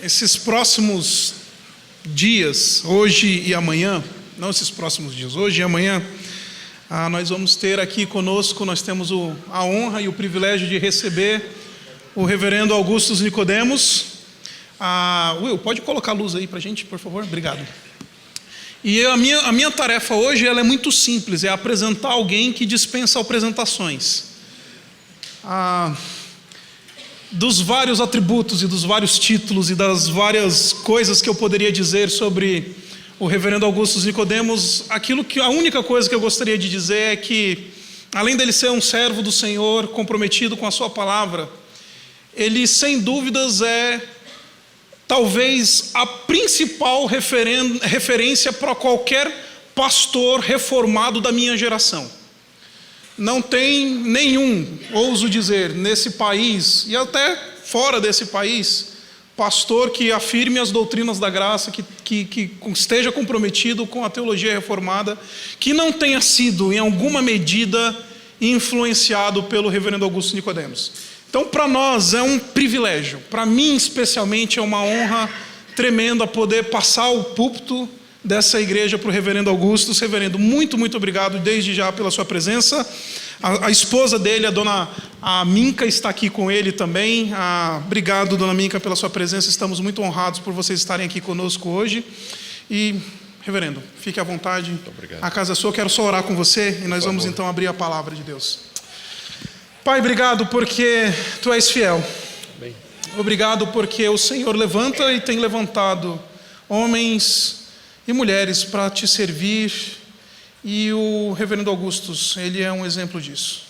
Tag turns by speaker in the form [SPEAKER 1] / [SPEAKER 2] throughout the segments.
[SPEAKER 1] Esses próximos dias, hoje e amanhã, não esses próximos dias, hoje e amanhã, nós vamos ter aqui conosco, nós temos a honra e o privilégio de receber o reverendo Augustus Nicodemos. Will, pode colocar a luz aí para a gente, por favor? Obrigado. E a minha tarefa hoje ela é muito simples, é apresentar alguém que dispensa apresentações. Dos vários atributos e dos vários títulos e das várias coisas que eu poderia dizer sobre o reverendo Augustus Nicodemos, a única coisa que eu gostaria de dizer é que, além dele ser um servo do Senhor, comprometido com a sua palavra, ele sem dúvidas é talvez a principal referência para qualquer pastor reformado da minha geração. Não tem nenhum, ouso dizer, nesse país e até fora desse país, pastor que afirme as doutrinas da graça, que esteja comprometido com a teologia reformada, que não tenha sido, em alguma medida, influenciado pelo reverendo Augusto Nicodemos. Então, para nós é um privilégio, para mim especialmente é uma honra tremenda poder passar o púlpito dessa igreja para o reverendo Augusto. Reverendo, muito obrigado desde já pela sua presença. A esposa dele, a Minka, está aqui com ele também. Obrigado, dona Minka, pela sua presença. Estamos muito honrados por vocês estarem aqui conosco hoje. E, reverendo, fique à vontade.
[SPEAKER 2] Muito obrigado.
[SPEAKER 1] A casa é sua. Quero só orar com você e nós vamos então abrir a palavra de Deus. Pai, obrigado porque Tu és fiel.
[SPEAKER 2] Bem.
[SPEAKER 1] Obrigado porque o Senhor levanta e tem levantado homens e mulheres para Te servir, e o reverendo Augustus, ele é um exemplo disso.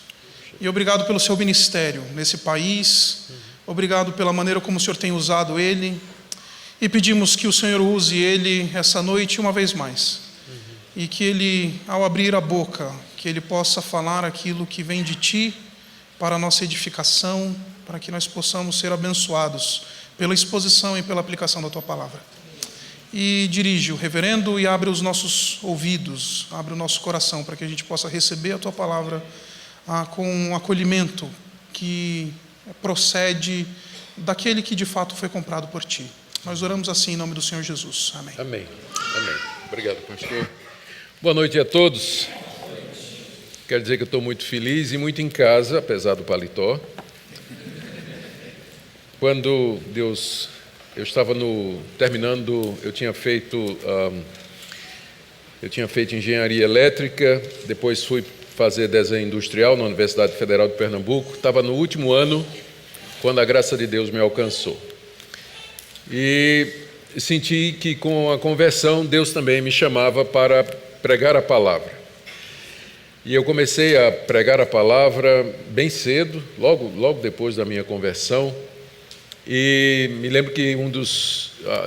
[SPEAKER 1] E obrigado pelo seu ministério nesse país, obrigado pela maneira como o Senhor tem usado ele, e pedimos que o Senhor use ele essa noite uma vez mais, e que ele, ao abrir a boca, que ele possa falar aquilo que vem de Ti, para a nossa edificação, para que nós possamos ser abençoados pela exposição e pela aplicação da Tua palavra. E dirige o reverendo e abre os nossos ouvidos, abre o nosso coração, para que a gente possa receber a Tua palavra com um acolhimento que procede daquele que de fato foi comprado por Ti. Nós oramos assim em nome do Senhor Jesus. Amém.
[SPEAKER 2] Amém. Amém. Obrigado, pastor. Boa noite a todos. Quero dizer que eu estou muito feliz e muito em casa, apesar do paletó. Quando eu estava terminando, eu tinha feito engenharia elétrica, depois fui fazer desenho industrial na Universidade Federal de Pernambuco. Estava no último ano, quando a graça de Deus me alcançou. E senti que com a conversão, Deus também me chamava para pregar a palavra. E eu comecei a pregar a palavra bem cedo, logo depois da minha conversão. E me lembro que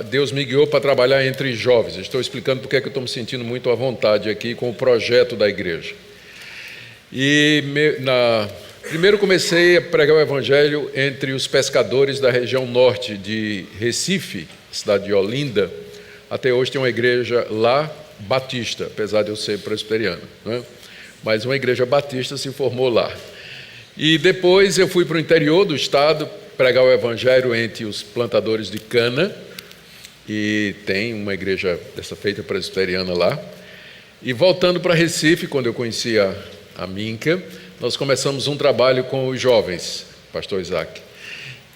[SPEAKER 2] Deus me guiou para trabalhar entre jovens. Estou explicando porque é que eu estou me sentindo muito à vontade aqui com o projeto da igreja. E primeiro comecei a pregar o evangelho entre os pescadores da região norte de Recife, cidade de Olinda. Até hoje tem uma igreja lá, batista, apesar de eu ser presbiteriano, né? Mas uma igreja batista se formou lá. E depois eu fui para o interior do estado pregar o evangelho entre os plantadores de cana, e tem uma igreja dessa feita presbiteriana lá. E voltando para Recife, quando eu conheci a Minka, nós começamos um trabalho com os jovens, pastor Isaac,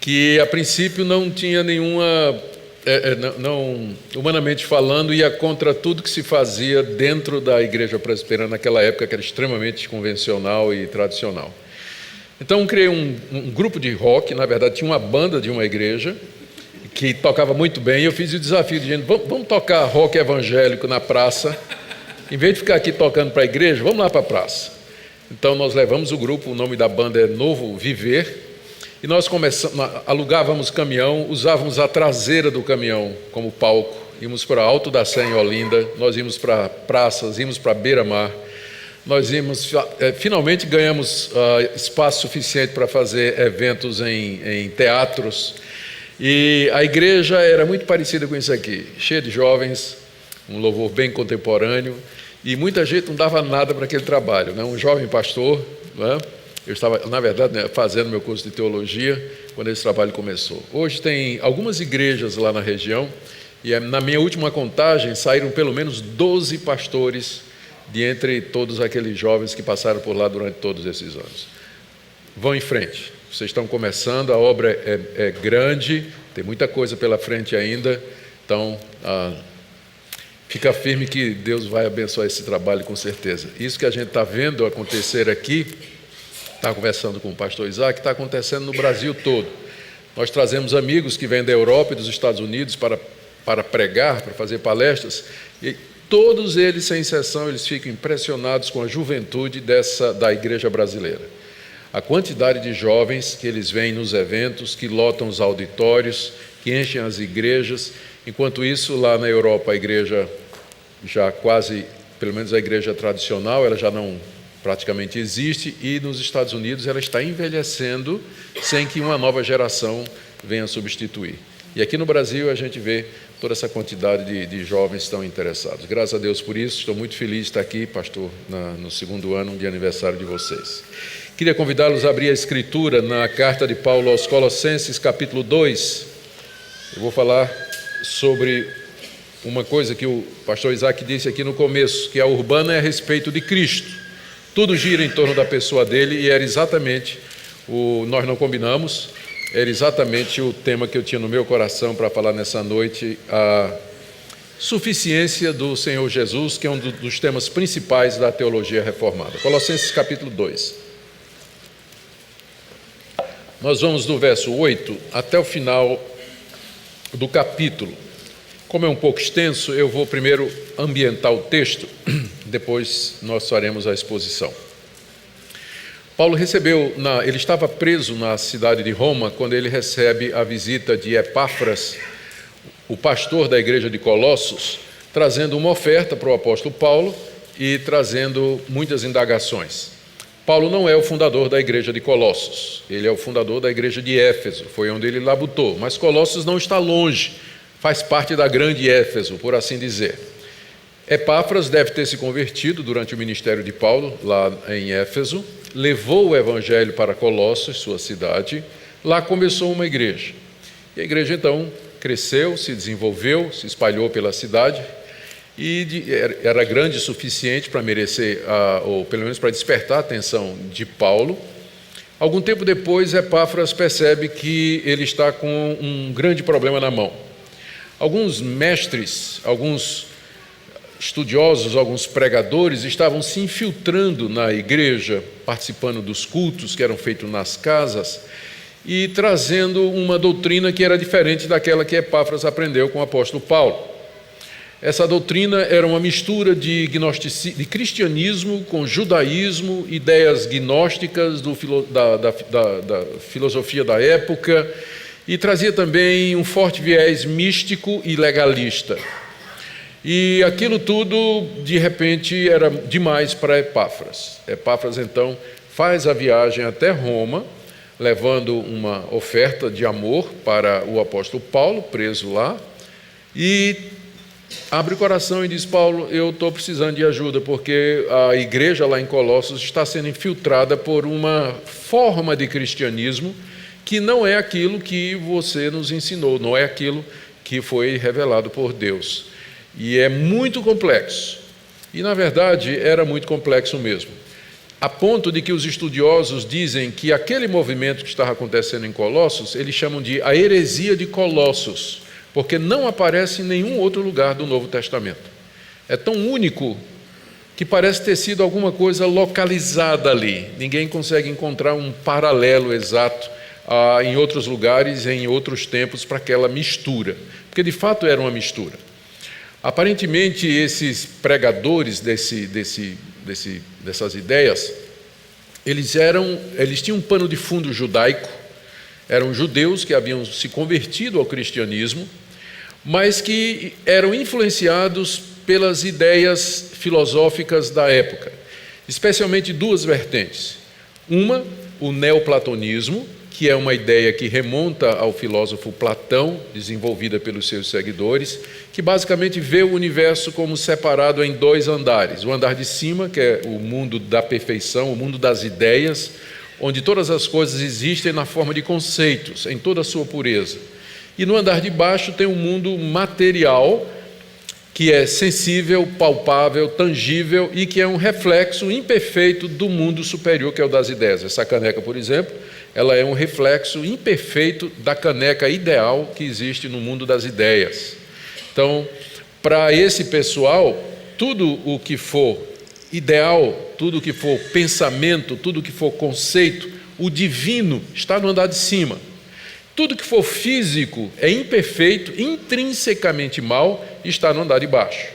[SPEAKER 2] que a princípio não tinha nenhuma, humanamente falando, ia contra tudo que se fazia dentro da igreja presbiteriana naquela época, que era extremamente convencional e tradicional. Então criei um grupo de rock, na verdade tinha uma banda de uma igreja que tocava muito bem, e eu fiz o desafio de gente, vamos tocar rock evangélico na praça, em vez de ficar aqui tocando para a igreja, vamos lá para a praça. Então nós levamos o grupo, o nome da banda é Novo Viver, e nós alugávamos caminhão, usávamos a traseira do caminhão como palco, íamos para Alto da Sé em Olinda, nós íamos para praças, íamos para beira-mar. Nós finalmente ganhamos espaço suficiente para fazer eventos em teatros, e a igreja era muito parecida com isso aqui, cheia de jovens, um louvor bem contemporâneo, e muita gente não dava nada para aquele trabalho, né? Um jovem pastor, né? Eu estava, na verdade, né, fazendo meu curso de teologia quando esse trabalho começou. Hoje tem algumas igrejas lá na região e na minha última contagem saíram pelo menos 12 pastores de entre todos aqueles jovens que passaram por lá durante todos esses anos. Vão em frente. Vocês estão começando, a obra é grande, tem muita coisa pela frente ainda, então fica firme que Deus vai abençoar esse trabalho com certeza. Isso que a gente está vendo acontecer aqui, está conversando com o pastor Isaac, está acontecendo no Brasil todo. Nós trazemos amigos que vêm da Europa e dos Estados Unidos para pregar, para fazer palestras, e todos eles, sem exceção, eles ficam impressionados com a juventude da igreja brasileira. A quantidade de jovens que eles veem nos eventos, que lotam os auditórios, que enchem as igrejas. Enquanto isso, lá na Europa, a igreja já quase, pelo menos a igreja tradicional, ela já não praticamente existe, e nos Estados Unidos ela está envelhecendo sem que uma nova geração venha substituir. E aqui no Brasil a gente vê toda essa quantidade de jovens que estão interessados. Graças a Deus por isso, estou muito feliz de estar aqui, pastor, no segundo ano de aniversário de vocês. Queria convidá-los a abrir a Escritura na carta de Paulo aos Colossenses, capítulo 2. Eu vou falar sobre uma coisa que o pastor Isaac disse aqui no começo, que a urbana é a respeito de Cristo. Tudo gira em torno da pessoa dele e era exatamente, nós não combinamos, era exatamente o tema que eu tinha no meu coração para falar nessa noite, a suficiência do Senhor Jesus, que é um dos temas principais da teologia reformada. Colossenses capítulo 2. Nós vamos do verso 8 até o final do capítulo. Como é um pouco extenso, eu vou primeiro ambientar o texto, depois nós faremos a exposição. Paulo ele estava preso na cidade de Roma quando ele recebe a visita de Epáfras, o pastor da igreja de Colossos, trazendo uma oferta para o apóstolo Paulo e trazendo muitas indagações. Paulo não é o fundador da igreja de Colossos, ele é o fundador da igreja de Éfeso, foi onde ele labutou, mas Colossos não está longe, faz parte da grande Éfeso, por assim dizer. Epáfras deve ter se convertido durante o ministério de Paulo, lá em Éfeso, levou o evangelho para Colossos, sua cidade, lá começou uma igreja. E a igreja então cresceu, se desenvolveu, se espalhou pela cidade, e era grande o suficiente para merecer, ou pelo menos para despertar a atenção de Paulo. Algum tempo depois, Epáfras percebe que ele está com um grande problema na mão. Alguns mestres, alguns estudiosos, alguns pregadores estavam se infiltrando na igreja, participando dos cultos que eram feitos nas casas e trazendo uma doutrina que era diferente daquela que Epáfras aprendeu com o apóstolo Paulo. Essa doutrina era uma mistura de cristianismo com judaísmo, ideias gnósticas da filosofia da época, e trazia também um forte viés místico e legalista. E aquilo tudo, de repente, era demais para Epáfras. Epáfras, então, faz a viagem até Roma, levando uma oferta de amor para o apóstolo Paulo, preso lá, e abre o coração e diz: Paulo, eu estou precisando de ajuda, porque a igreja lá em Colossos está sendo infiltrada por uma forma de cristianismo que não é aquilo que você nos ensinou, não é aquilo que foi revelado por Deus. E é muito complexo. E, na verdade, era muito complexo mesmo. A ponto de que os estudiosos dizem que aquele movimento que estava acontecendo em Colossos, eles chamam de a heresia de Colossos, porque não aparece em nenhum outro lugar do Novo Testamento. É tão único que parece ter sido alguma coisa localizada ali. Ninguém consegue encontrar um paralelo exato em outros lugares, em outros tempos, para aquela mistura. Porque, de fato, era uma mistura. Aparentemente, esses pregadores dessas ideias, eles tinham um pano de fundo judaico, eram judeus que haviam se convertido ao cristianismo, mas que eram influenciados pelas ideias filosóficas da época, especialmente duas vertentes. Uma, o neoplatonismo, que é uma ideia que remonta ao filósofo Platão, desenvolvida pelos seus seguidores, que basicamente vê o universo como separado em dois andares. O andar de cima, que é o mundo da perfeição, o mundo das ideias, onde todas as coisas existem na forma de conceitos, em toda a sua pureza. E no andar de baixo tem um mundo material, que é sensível, palpável, tangível e que é um reflexo imperfeito do mundo superior, que é o das ideias. Essa caneca, por exemplo, ela é um reflexo imperfeito da caneca ideal que existe no mundo das ideias. Então, para esse pessoal, tudo o que for ideal, tudo o que for pensamento, tudo o que for conceito, o divino está no andar de cima. Tudo que for físico é imperfeito, intrinsecamente mal, e está no andar de baixo.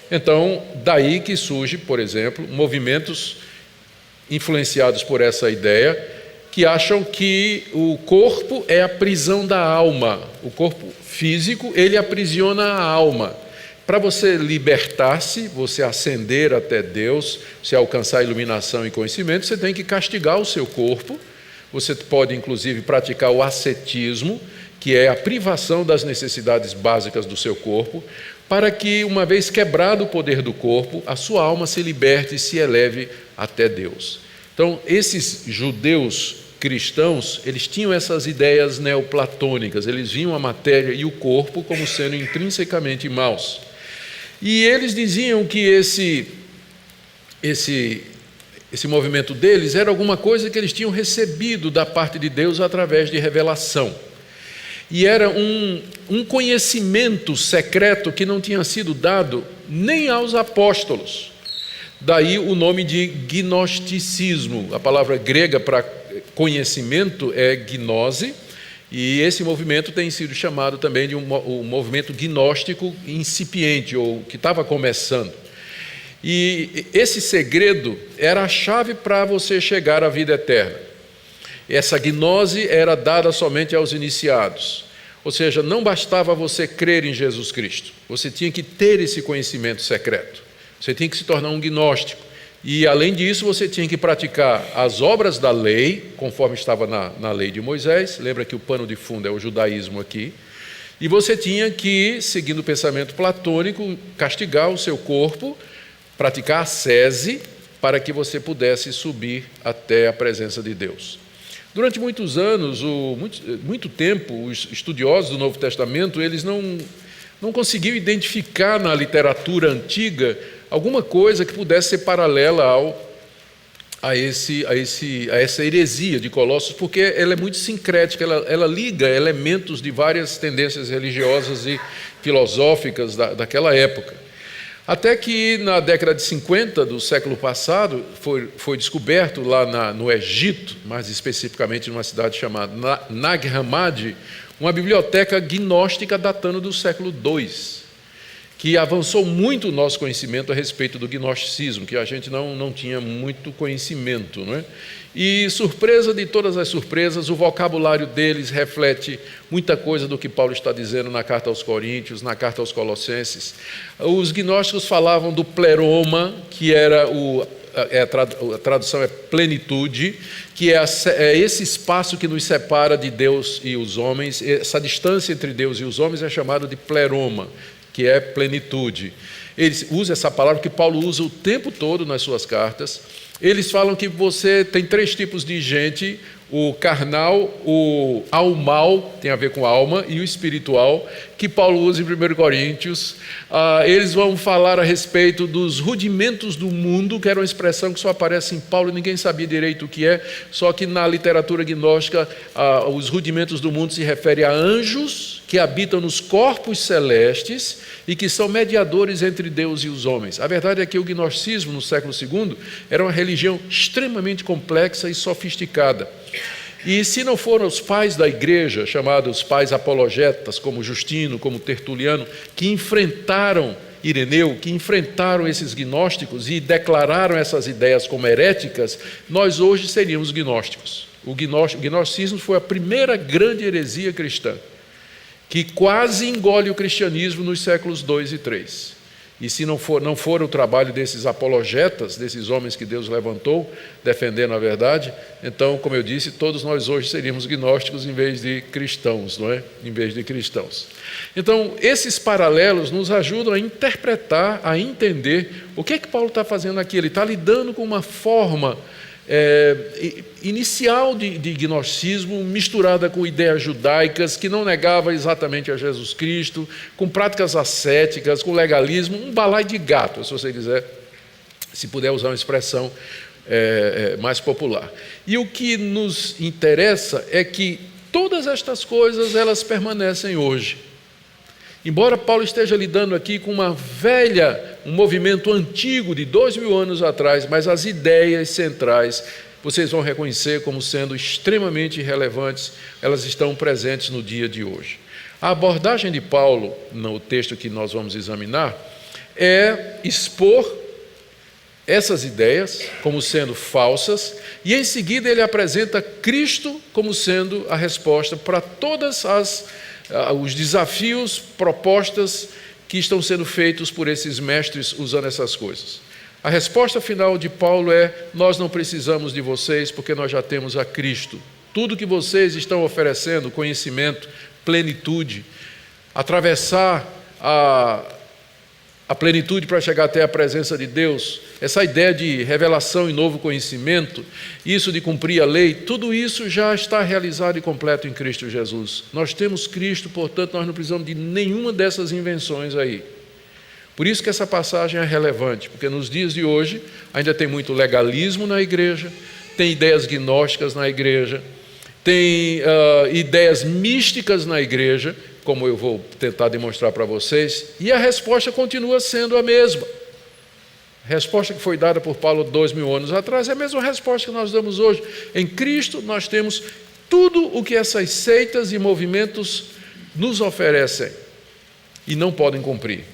[SPEAKER 2] Então, daí que surge, por exemplo, movimentos influenciados por essa ideia, que acham que o corpo é a prisão da alma. O corpo físico, ele aprisiona a alma. Para você libertar-se, você ascender até Deus, você alcançar a iluminação e conhecimento, você tem que castigar o seu corpo. Você pode, inclusive, praticar o ascetismo, que é a privação das necessidades básicas do seu corpo, para que, uma vez quebrado o poder do corpo, a sua alma se liberte e se eleve até Deus. Então, esses judeus cristãos, eles tinham essas ideias neoplatônicas, eles viam a matéria e o corpo como sendo intrinsecamente maus. E eles diziam que esse movimento deles era alguma coisa que eles tinham recebido da parte de Deus através de revelação. E era um conhecimento secreto que não tinha sido dado nem aos apóstolos. Daí o nome de gnosticismo. A palavra grega para conhecimento é gnose, e esse movimento tem sido chamado também de um movimento gnóstico incipiente, ou que estava começando. E esse segredo era a chave para você chegar à vida eterna. Essa gnose era dada somente aos iniciados. Ou seja, não bastava você crer em Jesus Cristo. Você tinha que ter esse conhecimento secreto. Você tinha que se tornar um gnóstico. E, além disso, você tinha que praticar as obras da lei, conforme estava na lei de Moisés. Lembra que o pano de fundo é o judaísmo aqui. E você tinha que, seguindo o pensamento platônico, castigar o seu corpo, praticar a ascese, para que você pudesse subir até a presença de Deus. Durante muitos anos, muito tempo, os estudiosos do Novo Testamento, eles não conseguiam identificar na literatura antiga alguma coisa que pudesse ser paralela a essa heresia de Colossos, porque ela é muito sincrética, ela liga elementos de várias tendências religiosas e filosóficas daquela época. Até que na década de 50 do século passado foi descoberto lá no Egito, mais especificamente numa cidade chamada Nag Hammadi, uma biblioteca gnóstica datando do século II, que avançou muito o nosso conhecimento a respeito do gnosticismo, que a gente não tinha muito conhecimento, não é? E, surpresa de todas as surpresas, o vocabulário deles reflete muita coisa do que Paulo está dizendo na carta aos Coríntios, na carta aos Colossenses. Os gnósticos falavam do pleroma, que era a tradução é plenitude, que é esse espaço que nos separa de Deus e os homens. Essa distância entre Deus e os homens é chamada de pleroma, que é plenitude. Eles usam essa palavra que Paulo usa o tempo todo nas suas cartas. Eles falam que você tem 3 tipos de gente: o carnal, o almal, tem a ver com alma, e o espiritual, que Paulo usa em 1 Coríntios. Eles vão falar a respeito dos rudimentos do mundo, que era uma expressão que só aparece em Paulo, ninguém sabia direito o que é, só que na literatura gnóstica, os rudimentos do mundo se refere a anjos que habitam nos corpos celestes e que são mediadores entre Deus e os homens. A verdade é que o gnosticismo, no século II, era uma religião extremamente complexa e sofisticada. E se não foram os pais da igreja, chamados pais apologetas, como Justino, como Tertuliano, que enfrentaram Ireneu, que enfrentaram esses gnósticos e declararam essas ideias como heréticas, nós hoje seríamos gnósticos. O gnosticismo foi a primeira grande heresia cristã, que quase engole o cristianismo nos séculos II e III. E se não for o trabalho desses apologetas, desses homens que Deus levantou, defendendo a verdade, então, como eu disse, todos nós hoje seríamos gnósticos em vez de cristãos, não é? Em vez de cristãos. Então, esses paralelos nos ajudam a interpretar, a entender o que é que Paulo está fazendo aqui. Ele está lidando com uma forma inicial de gnosticismo, misturada com ideias judaicas, que não negava exatamente a Jesus Cristo, com práticas ascéticas, com legalismo, um balaio de gato, se você quiser, se puder usar uma expressão mais popular. E o que nos interessa é que todas estas coisas, elas permanecem hoje. Embora Paulo esteja lidando aqui com um movimento antigo de 2000 anos atrás, mas as ideias centrais, vocês vão reconhecer como sendo extremamente relevantes, elas estão presentes no dia de hoje. A abordagem de Paulo, no texto que nós vamos examinar, é expor essas ideias como sendo falsas, e em seguida ele apresenta Cristo como sendo a resposta para todas os desafios, propostas que estão sendo feitos por esses mestres usando essas coisas. A resposta final de Paulo é: nós não precisamos de vocês porque nós já temos a Cristo. Tudo que vocês estão oferecendo, conhecimento, plenitude, atravessar a plenitude para chegar até a presença de Deus, essa ideia de revelação e novo conhecimento, isso de cumprir a lei, tudo isso já está realizado e completo em Cristo Jesus. Nós temos Cristo, portanto, nós não precisamos de nenhuma dessas invenções aí. Por isso que essa passagem é relevante, porque nos dias de hoje ainda tem muito legalismo na igreja, tem ideias gnósticas na igreja, tem ideias místicas na igreja, como eu vou tentar demonstrar para vocês, e a resposta continua sendo a mesma. A resposta que foi dada por Paulo 2000 anos atrás é a mesma resposta que nós damos hoje. Em Cristo nós temos tudo o que essas seitas e movimentos nos oferecem e não podem cumprir.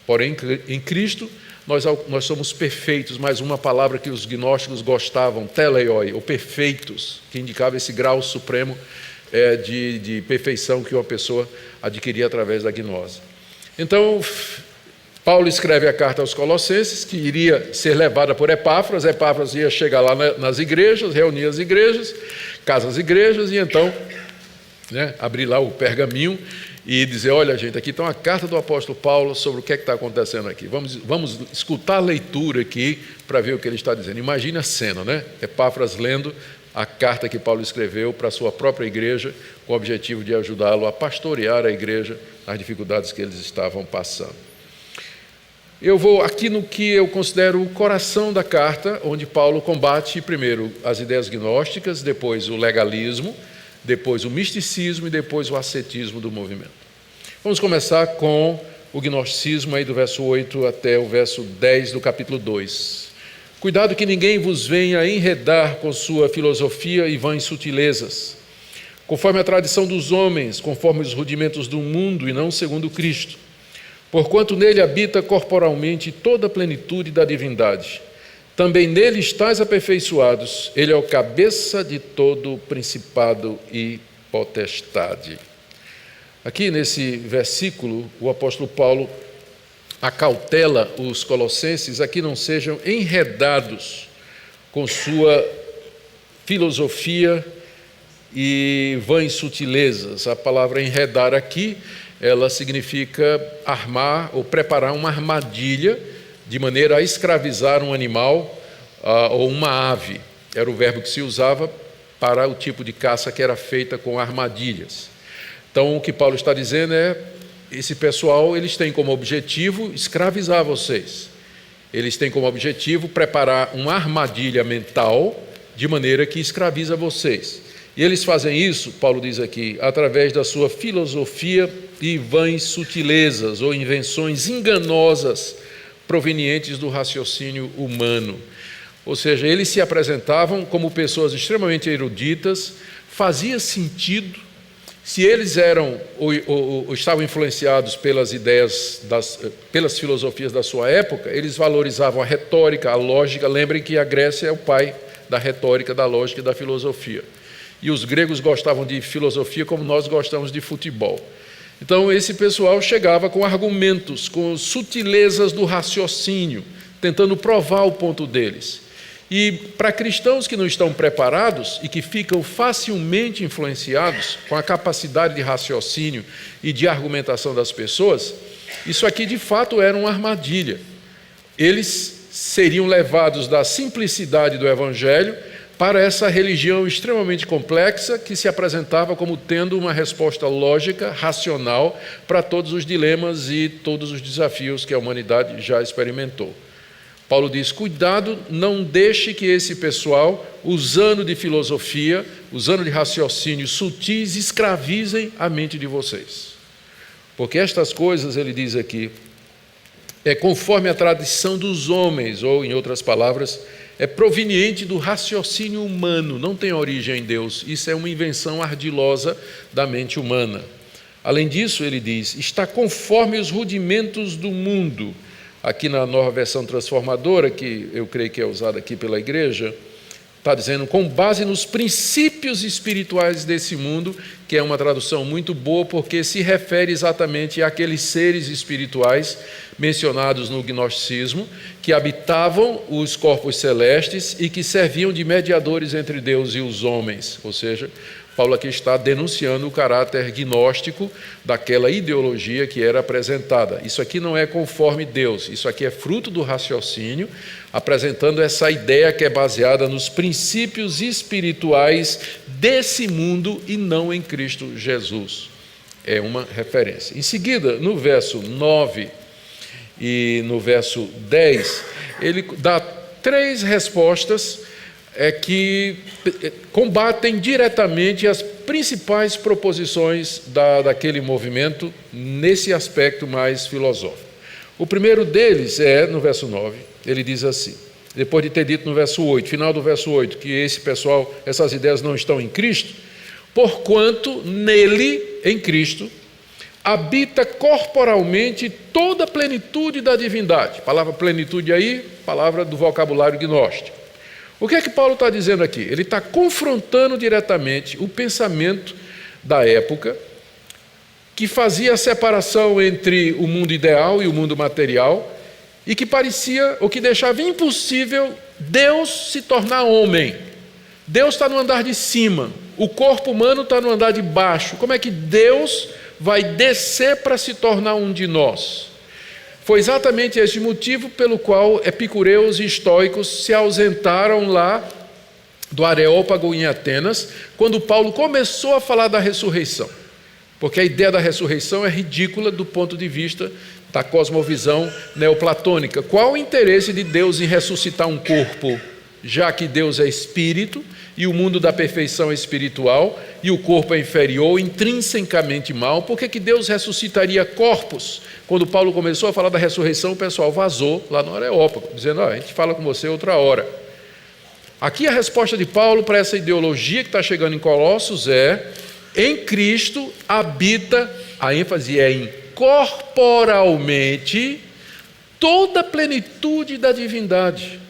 [SPEAKER 2] Porém, em Cristo nós somos perfeitos, mais uma palavra que os gnósticos gostavam, teleioi, ou perfeitos, que indicava esse grau supremo de perfeição que uma pessoa adquiria através da gnose. Então, Paulo escreve a carta aos Colossenses, que iria ser levada por Epáfras. Epáfras ia chegar lá nas igrejas, reunir as igrejas, casa as igrejas, e então abrir lá o pergaminho e dizer: olha, gente, aqui está uma carta do apóstolo Paulo sobre o que é que está acontecendo aqui. Vamos escutar a leitura aqui para ver o que ele está dizendo. Imagine a cena, né? Epáfras lendo a carta que Paulo escreveu para a sua própria igreja, com o objetivo de ajudá-lo a pastorear a igreja nas dificuldades que eles estavam passando. Eu vou aqui no que eu considero o coração da carta, onde Paulo combate primeiro as ideias gnósticas, depois o legalismo, depois o misticismo e depois o ascetismo do movimento. Vamos começar com o gnosticismo aí do verso 8 até o verso 10 do capítulo 2. Cuidado que ninguém vos venha enredar com sua filosofia e vãs sutilezas, conforme a tradição dos homens, conforme os rudimentos do mundo e não segundo Cristo. Porquanto nele habita corporalmente toda a plenitude da divindade. Também nele estáis aperfeiçoados, ele é o cabeça de todo principado e potestade. Aqui nesse versículo, o apóstolo Paulo acautela os colossenses a que não sejam enredados com sua filosofia e vãs sutilezas. A palavra enredar aqui, ela significa armar ou preparar uma armadilha de maneira a escravizar um animal ou uma ave. Era o verbo que se usava para o tipo de caça que era feita com armadilhas. Então, o que Paulo está dizendo é: esse pessoal, eles têm como objetivo escravizar vocês. Eles têm como objetivo preparar uma armadilha mental de maneira que escraviza vocês. E eles fazem isso, Paulo diz aqui, através da sua filosofia e vãs sutilezas ou invenções enganosas provenientes do raciocínio humano. Ou seja, eles se apresentavam como pessoas extremamente eruditas, fazia sentido. Se eles eram ou estavam influenciados pelas ideias, pelas filosofias da sua época, eles valorizavam a retórica, a lógica. Lembrem que a Grécia é o pai da retórica, da lógica e da filosofia. E os gregos gostavam de filosofia como nós gostamos de futebol. Então, esse pessoal chegava com argumentos, com sutilezas do raciocínio, tentando provar o ponto deles. E para cristãos que não estão preparados e que ficam facilmente influenciados com a capacidade de raciocínio e de argumentação das pessoas, isso aqui de fato era uma armadilha. Eles seriam levados da simplicidade do Evangelho para essa religião extremamente complexa que se apresentava como tendo uma resposta lógica, racional, para todos os dilemas e todos os desafios que a humanidade já experimentou. Paulo diz: cuidado, não deixe que esse pessoal, usando de filosofia, usando de raciocínios sutis, escravizem a mente de vocês. Porque estas coisas, ele diz aqui, é conforme a tradição dos homens, ou, em outras palavras, é proveniente do raciocínio humano, não tem origem em Deus. Isso é uma invenção ardilosa da mente humana. Além disso, ele diz, está conforme os rudimentos do mundo. Aqui na nova versão transformadora, que eu creio que é usada aqui pela igreja, está dizendo, com base nos princípios espirituais desse mundo, que é uma tradução muito boa, porque se refere exatamente àqueles seres espirituais mencionados no gnosticismo, que habitavam os corpos celestes e que serviam de mediadores entre Deus e os homens. Ou seja, Paulo aqui está denunciando o caráter gnóstico daquela ideologia que era apresentada. Isso aqui não é conforme Deus, isso aqui é fruto do raciocínio, apresentando essa ideia que é baseada nos princípios espirituais desse mundo e não em Cristo Jesus. É uma referência. Em seguida, no verso 9 e no verso 10, ele dá 3 respostas que combatem diretamente as principais proposições daquele movimento nesse aspecto mais filosófico. O primeiro deles é, no verso 9, ele diz assim, depois de ter dito no verso 8, final do verso 8, que esse pessoal, essas ideias não estão em Cristo, porquanto nele, em Cristo, habita corporalmente toda a plenitude da divindade. Palavra plenitude aí, palavra do vocabulário gnóstico. O que é que Paulo está dizendo aqui? Ele está confrontando diretamente o pensamento da época que fazia a separação entre o mundo ideal e o mundo material e que parecia, ou que deixava impossível Deus se tornar homem. Deus está no andar de cima, o corpo humano está no andar de baixo. Como é que Deus vai descer para se tornar um de nós? Foi exatamente esse motivo pelo qual epicureus e estoicos se ausentaram lá do Areópago em Atenas, quando Paulo começou a falar da ressurreição. Porque a ideia da ressurreição é ridícula do ponto de vista da cosmovisão neoplatônica. Qual o interesse de Deus em ressuscitar um corpo, já que Deus é espírito e o mundo da perfeição é espiritual e o corpo é inferior, intrinsecamente mal? Por que Deus ressuscitaria corpos? Quando Paulo começou a falar da ressurreição, o pessoal vazou lá no Areópago, dizendo, a gente fala com você outra hora. Aqui a resposta de Paulo para essa ideologia que está chegando em Colossos é, em Cristo habita, a ênfase é em corporalmente, toda a plenitude da divindade.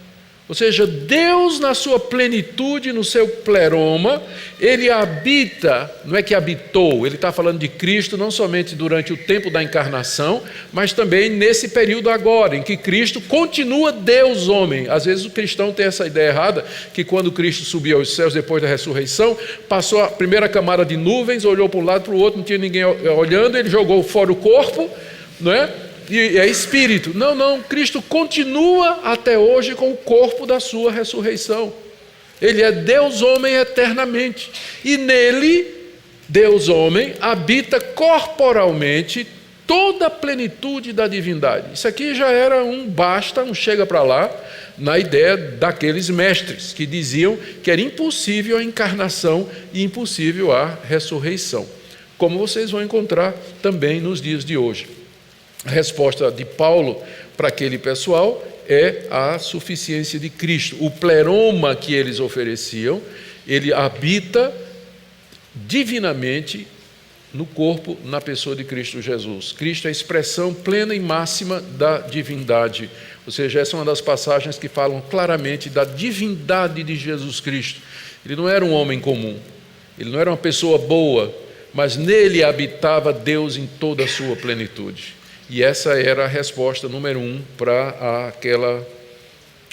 [SPEAKER 2] Ou seja, Deus na sua plenitude, no seu pleroma, ele habita, não é que habitou, ele está falando de Cristo não somente durante o tempo da encarnação, mas também nesse período agora, em que Cristo continua Deus homem. Às vezes o cristão tem essa ideia errada, que quando Cristo subiu aos céus depois da ressurreição, passou a primeira camada de nuvens, olhou para um lado e para o outro, não tinha ninguém olhando, ele jogou fora o corpo, não é? E é espírito. Não, Cristo continua até hoje com o corpo da sua ressurreição. Ele é Deus homem eternamente. E nele, Deus homem, habita corporalmente toda a plenitude da divindade. Isso aqui já era um basta, um chega para lá, na ideia daqueles mestres que diziam que era impossível a encarnação e impossível a ressurreição. Como vocês vão encontrar também nos dias de hoje. A resposta de Paulo para aquele pessoal é a suficiência de Cristo. O pleroma que eles ofereciam, ele habita divinamente no corpo, na pessoa de Cristo Jesus. Cristo é a expressão plena e máxima da divindade. Ou seja, essa é uma das passagens que falam claramente da divindade de Jesus Cristo. Ele não era um homem comum, ele não era uma pessoa boa, mas nele habitava Deus em toda a sua plenitude. E essa era a resposta número 1 para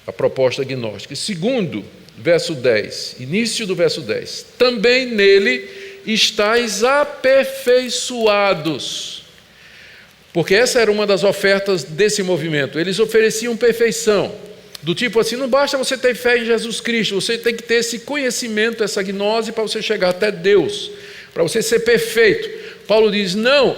[SPEAKER 2] a proposta gnóstica. Segundo, verso 10, início do verso 10. Também nele estáis aperfeiçoados. Porque essa era uma das ofertas desse movimento. Eles ofereciam perfeição. Do tipo assim, não basta você ter fé em Jesus Cristo, você tem que ter esse conhecimento, essa gnose para você chegar até Deus, para você ser perfeito. Paulo diz, não,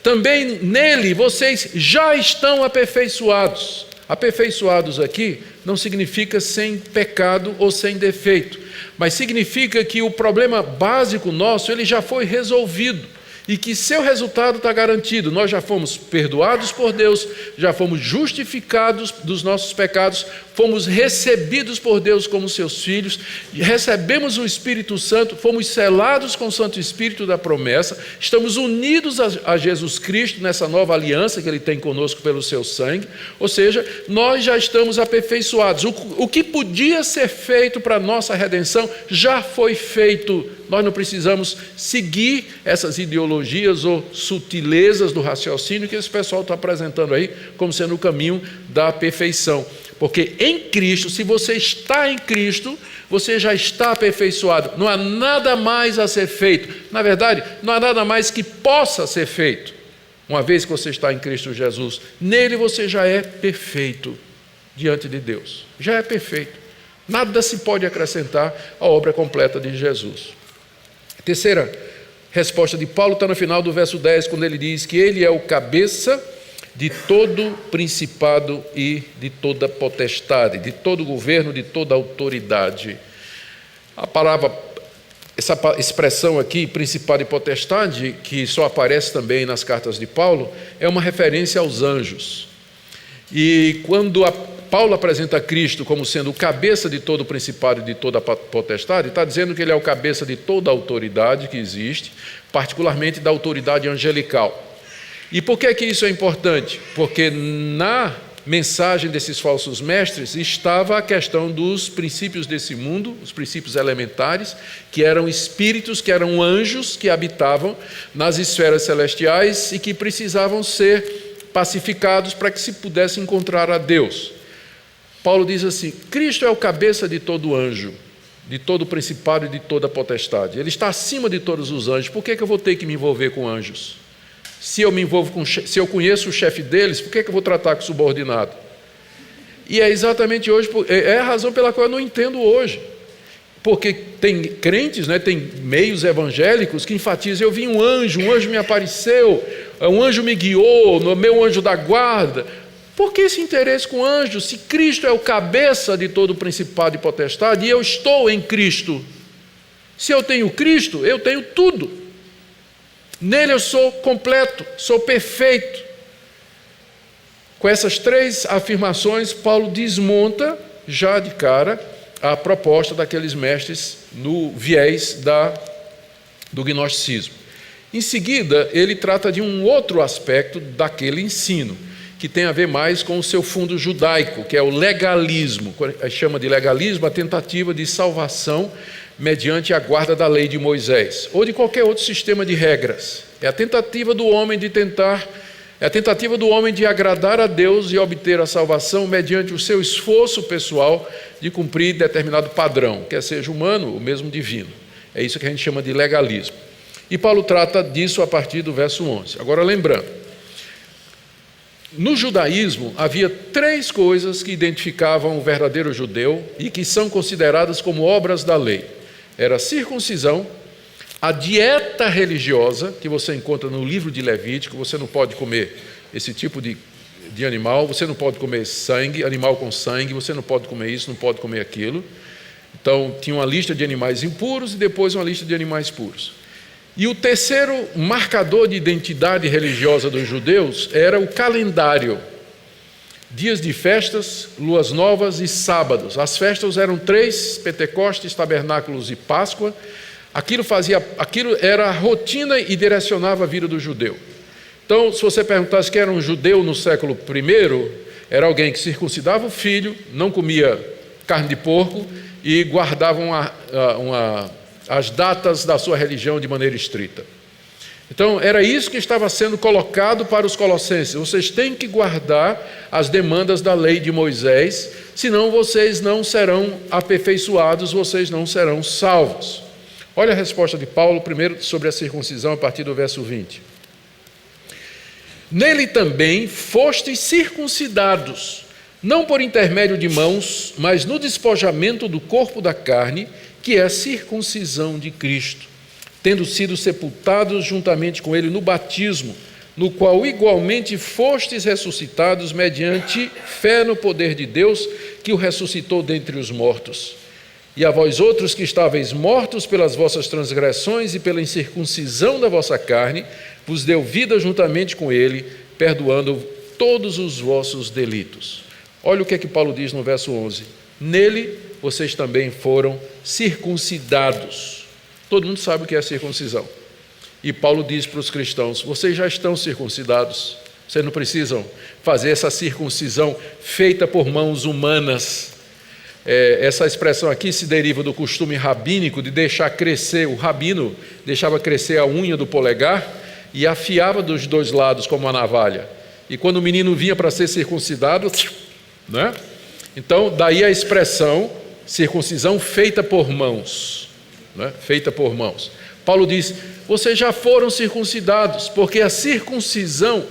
[SPEAKER 2] também nele vocês já estão aperfeiçoados. Aperfeiçoados aqui não significa sem pecado ou sem defeito, mas significa que o problema básico nosso, ele já foi resolvido. E que seu resultado está garantido. Nós já fomos perdoados por Deus, já fomos justificados dos nossos pecados, fomos recebidos por Deus como seus filhos, recebemos o Espírito Santo, fomos selados com o Santo Espírito da promessa, estamos unidos a Jesus Cristo nessa nova aliança que Ele tem conosco pelo seu sangue, ou seja, nós já estamos aperfeiçoados. O que podia ser feito para a nossa redenção já foi feito. Nós não precisamos seguir essas ideologias ou sutilezas do raciocínio que esse pessoal está apresentando aí como sendo o caminho da perfeição. Porque em Cristo, se você está em Cristo, você já está aperfeiçoado. Não há nada mais a ser feito. Na verdade, não há nada mais que possa ser feito. Uma vez que você está em Cristo Jesus, nele você já é perfeito diante de Deus. Já é perfeito. Nada se pode acrescentar à obra completa de Jesus. Terceira resposta de Paulo está no final do verso 10, quando ele diz que ele é o cabeça de todo principado e de toda potestade, de todo governo, de toda autoridade. A palavra, essa expressão aqui, principado e potestade, que só aparece também nas cartas de Paulo, é uma referência aos anjos. E quando Paulo apresenta Cristo como sendo o cabeça de todo principado e de toda potestade, está dizendo que ele é o cabeça de toda autoridade que existe, particularmente da autoridade angelical. E por que isso é importante? Porque na mensagem desses falsos mestres estava a questão dos princípios desse mundo, os princípios elementares, que eram espíritos, que eram anjos que habitavam nas esferas celestiais e que precisavam ser pacificados para que se pudesse encontrar a Deus. Paulo diz assim, Cristo é o cabeça de todo anjo, de todo principado e de toda potestade. Ele está acima de todos os anjos. Por que eu vou ter que me envolver com anjos? Se eu conheço o chefe deles, por que eu vou tratar com o subordinado? E é exatamente hoje, é a razão pela qual eu não entendo hoje. Porque tem crentes, né, tem meios evangélicos que enfatizam, eu vi um anjo me apareceu, um anjo me guiou, no meu anjo da guarda. Por que esse interesse com anjos? Se Cristo é o cabeça de todo principado e potestade, e eu estou em Cristo. Se eu tenho Cristo, eu tenho tudo. Nele eu sou completo, sou perfeito. Com essas três afirmações, Paulo desmonta já de cara a proposta daqueles mestres no viés do gnosticismo. Em seguida, ele trata de um outro aspecto daquele ensino, que tem a ver mais com o seu fundo judaico, que é o legalismo. Chama de legalismo a tentativa de salvação mediante a guarda da lei de Moisés, ou de qualquer outro sistema de regras. É a tentativa do homem de agradar a Deus e obter a salvação mediante o seu esforço pessoal de cumprir determinado padrão, quer seja humano ou mesmo divino. É isso que a gente chama de legalismo. E Paulo trata disso a partir do verso 11. Agora, lembrando, no judaísmo havia três coisas que identificavam o verdadeiro judeu e que são consideradas como obras da lei. Era a circuncisão, a dieta religiosa, que você encontra no livro de Levítico. Você não pode comer esse tipo de animal, você não pode comer sangue, animal com sangue, você não pode comer isso, não pode comer aquilo. Então, tinha uma lista de animais impuros e depois uma lista de animais puros. E o terceiro marcador de identidade religiosa dos judeus era o calendário. Dias de festas, luas novas e sábados. As festas eram 3, Pentecostes, Tabernáculos e Páscoa. Aquilo era a rotina e direcionava a vida do judeu. Então, se você perguntasse quem era um judeu no século I, era alguém que circuncidava o filho, não comia carne de porco e guardava as datas da sua religião de maneira estrita. Então, era isso que estava sendo colocado para os colossenses. Vocês têm que guardar as demandas da lei de Moisés, senão vocês não serão aperfeiçoados, vocês não serão salvos. Olha a resposta de Paulo, primeiro sobre a circuncisão, a partir do verso 20. Nele também fostes circuncidados, não por intermédio de mãos, mas no despojamento do corpo da carne, que é a circuncisão de Cristo, tendo sido sepultados juntamente com ele no batismo, no qual igualmente fostes ressuscitados mediante fé no poder de Deus, que o ressuscitou dentre os mortos. E a vós outros que estáveis mortos pelas vossas transgressões e pela incircuncisão da vossa carne, vos deu vida juntamente com ele, perdoando todos os vossos delitos. Olha o que é que Paulo diz no verso 11. Nele vocês também foram circuncidados. Todo mundo sabe o que é circuncisão. E Paulo diz para os cristãos, vocês já estão circuncidados. Vocês não precisam fazer essa circuncisão feita por mãos humanas. Essa expressão aqui se deriva do costume rabínico de deixar crescer, o rabino deixava crescer a unha do polegar e afiava dos dois lados como uma navalha. E quando o menino vinha para ser circuncidado, né? Então daí a expressão circuncisão feita por mãos, né? Feita por mãos. Paulo diz, vocês já foram circuncidados, porque a circuncisão,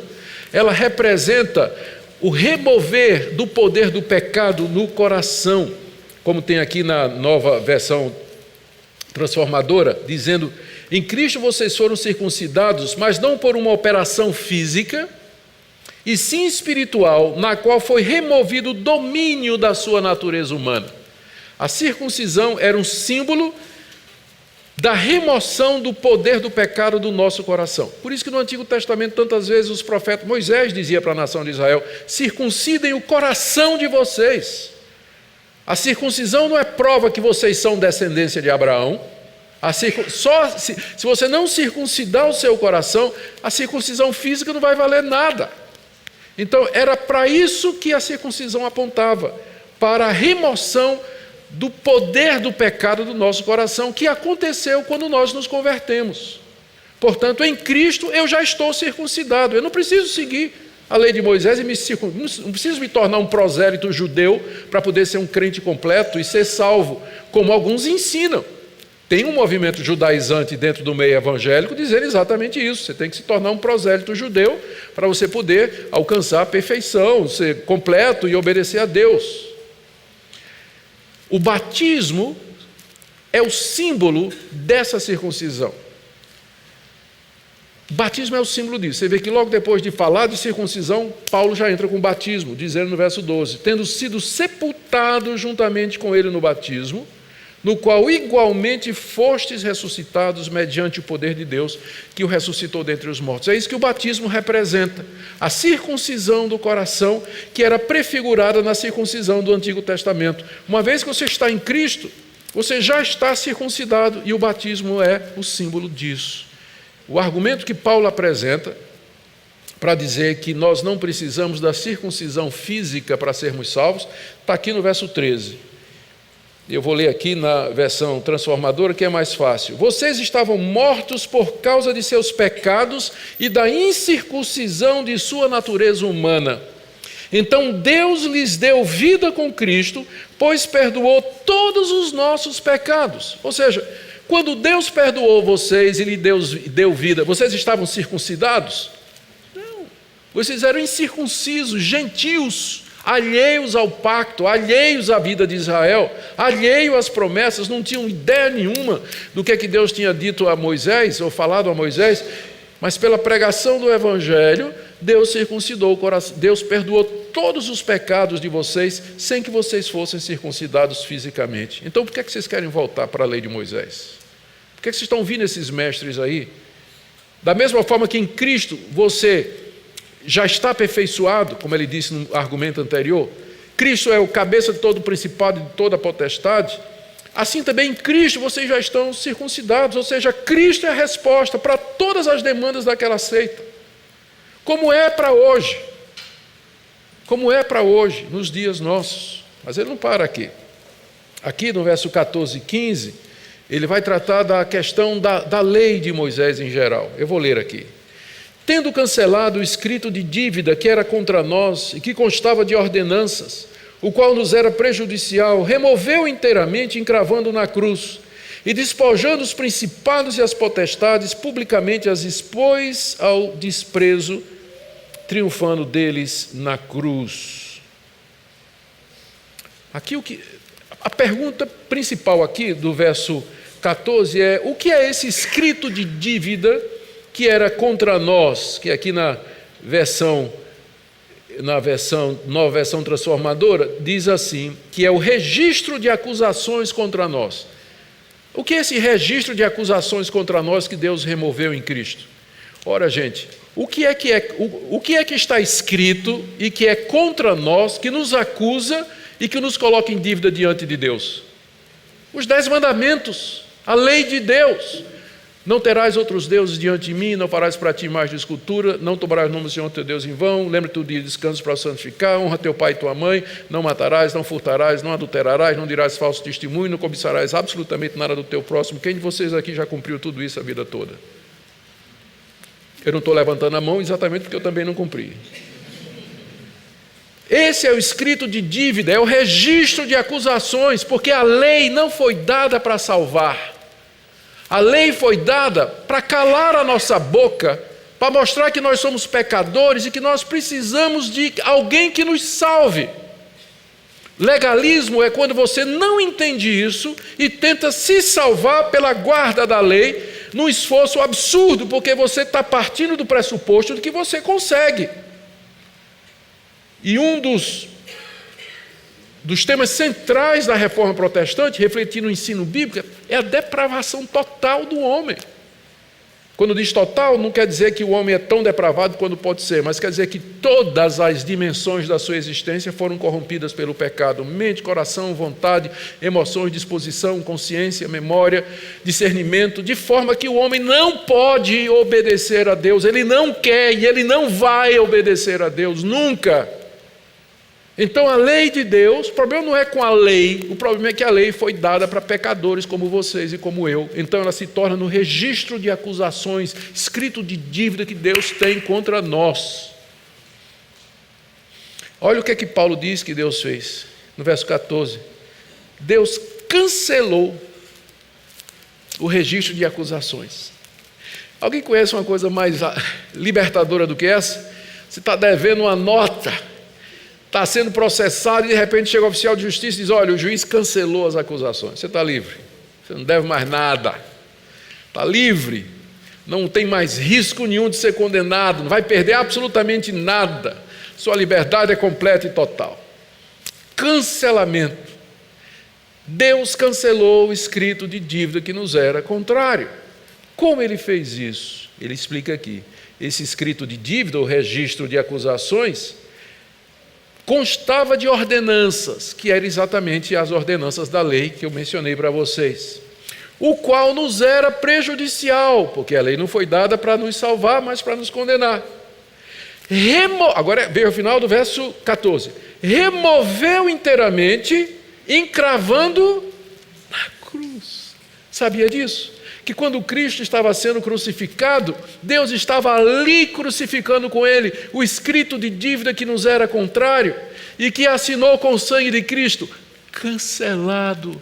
[SPEAKER 2] ela representa o remover do poder do pecado no coração, como tem aqui na nova versão transformadora, dizendo, em Cristo vocês foram circuncidados, mas não por uma operação física, e sim espiritual, na qual foi removido o domínio da sua natureza humana. A circuncisão era um símbolo da remoção do poder do pecado do nosso coração. Por isso que no Antigo Testamento, tantas vezes os profetas, Moisés dizia para a nação de Israel, circuncidem o coração de vocês. A circuncisão não é prova que vocês são descendência de Abraão. Se você não circuncidar o seu coração, a circuncisão física não vai valer nada. Então, era para isso que a circuncisão apontava, para a remoção do poder do pecado do nosso coração, que aconteceu quando nós nos convertemos. Portanto, em Cristo eu já estou circuncidado. Eu não preciso seguir a lei de Moisés e não preciso me tornar um prosélito judeu para poder ser um crente completo e ser salvo, como alguns ensinam. Tem um movimento judaizante dentro do meio evangélico dizendo exatamente isso. Você tem que se tornar um prosélito judeu para você poder alcançar a perfeição, ser completo e obedecer a Deus. O batismo é o símbolo dessa circuncisão. O batismo é o símbolo disso. Você vê que logo depois de falar de circuncisão, Paulo já entra com o batismo, dizendo no verso 12, tendo sido sepultado juntamente com ele no batismo, no qual igualmente fostes ressuscitados mediante o poder de Deus, que o ressuscitou dentre os mortos. É isso que o batismo representa, a circuncisão do coração, que era prefigurada na circuncisão do Antigo Testamento. Uma vez que você está em Cristo, você já está circuncidado, e o batismo é o símbolo disso. O argumento que Paulo apresenta para dizer que nós não precisamos da circuncisão física para sermos salvos, está aqui no verso 13. Eu vou ler aqui na versão transformadora, que é mais fácil. Vocês estavam mortos por causa de seus pecados e da incircuncisão de sua natureza humana. Então Deus lhes deu vida com Cristo, pois perdoou todos os nossos pecados. Ou seja, quando Deus perdoou vocês e lhe deu vida, vocês estavam circuncidados? Não. Vocês eram incircuncisos, gentios, alheios ao pacto, alheios à vida de Israel, alheios às promessas, não tinham ideia nenhuma do que Deus tinha dito a Moisés, ou falado a Moisés, mas pela pregação do Evangelho, Deus circuncidou o coração, Deus perdoou todos os pecados de vocês, sem que vocês fossem circuncidados fisicamente. Então, por que vocês querem voltar para a lei de Moisés? Por que vocês estão ouvindo esses mestres aí? Da mesma forma que em Cristo você já está aperfeiçoado, como ele disse no argumento anterior, Cristo é o cabeça de todo o principado e de toda a potestade, assim também em Cristo vocês já estão circuncidados, ou seja, Cristo é a resposta para todas as demandas daquela seita, como é para hoje, nos dias nossos. Mas ele não para aqui. Aqui no verso 14 e 15, ele vai tratar da questão da lei de Moisés em geral. Eu vou ler aqui. Tendo cancelado o escrito de dívida que era contra nós e que constava de ordenanças, o qual nos era prejudicial, removeu inteiramente, encravando na cruz, e despojando os principados e as potestades, publicamente as expôs ao desprezo, triunfando deles na cruz. Aqui a pergunta principal aqui do verso 14 é: o que é esse escrito de dívida que era contra nós, que aqui na nova versão transformadora, diz assim, que é o registro de acusações contra nós. O que é esse registro de acusações contra nós que Deus removeu em Cristo? Ora, gente, o que é que está escrito e que é contra nós, que nos acusa e que nos coloca em dívida diante de Deus? Os 10 mandamentos, a lei de Deus. Não terás outros deuses diante de mim, não farás para ti imagem de escultura, não tomarás o nome do Senhor teu Deus em vão, lembra-te do dia de descanso para o santificar, honra teu pai e tua mãe, não matarás, não furtarás, não adulterarás, não dirás falso testemunho, não cobiçarás absolutamente nada do teu próximo. Quem de vocês aqui já cumpriu tudo isso a vida toda? Eu não estou levantando a mão exatamente porque eu também não cumpri. Esse é o escrito de dívida, é o registro de acusações, porque a lei não foi dada para salvar. A lei foi dada para calar a nossa boca, para mostrar que nós somos pecadores e que nós precisamos de alguém que nos salve. Legalismo é quando você não entende isso e tenta se salvar pela guarda da lei, num esforço absurdo, porque você está partindo do pressuposto de que você consegue. E um dos temas centrais da reforma protestante, refletindo no ensino bíblico, é a depravação total do homem. Quando diz total, não quer dizer que o homem é tão depravado quanto pode ser, mas quer dizer que todas as dimensões da sua existência foram corrompidas pelo pecado: mente, coração, vontade, emoções, disposição, consciência, memória, discernimento, de forma que o homem não pode obedecer a Deus, ele não quer e ele não vai obedecer a Deus, nunca. Então a lei de Deus, o problema não é com a lei, o problema é que a lei foi dada para pecadores como vocês e como eu. Então ela se torna no registro de acusações, escrito de dívida que Deus tem contra nós. Olha o que é que Paulo diz que Deus fez, no verso 14. Deus cancelou o registro de acusações. Alguém conhece uma coisa mais libertadora do que essa? Você está devendo uma nota, está sendo processado e de repente chega o oficial de justiça e diz: olha, o juiz cancelou as acusações, você está livre, você não deve mais nada, está livre, não tem mais risco nenhum de ser condenado, não vai perder absolutamente nada, sua liberdade é completa e total. Cancelamento. Deus cancelou o escrito de dívida que nos era contrário. Como ele fez isso? Ele explica aqui. Esse escrito de dívida, o registro de acusações, constava de ordenanças, que eram exatamente as ordenanças da lei que eu mencionei para vocês, o qual nos era prejudicial, porque a lei não foi dada para nos salvar, mas para nos condenar. Agora veio o final do verso 14. Removeu inteiramente, encravando na cruz. Sabia disso? Que quando Cristo estava sendo crucificado, Deus estava ali crucificando com ele o escrito de dívida que nos era contrário e que assinou com o sangue de Cristo, cancelado.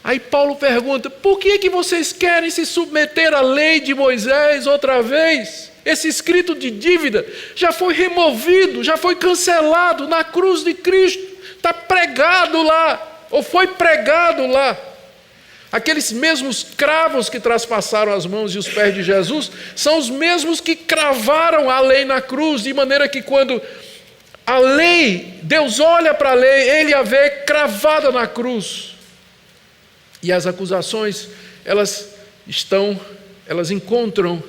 [SPEAKER 2] Aí Paulo pergunta: por que vocês querem se submeter à lei de Moisés outra vez? Esse escrito de dívida já foi removido, já foi cancelado na cruz de Cristo, está pregado lá, ou foi pregado lá. Aqueles mesmos cravos que traspassaram as mãos e os pés de Jesus são os mesmos que cravaram a lei na cruz, de maneira que quando a lei, Deus olha para a lei, ele a vê cravada na cruz. E as acusações, elas encontram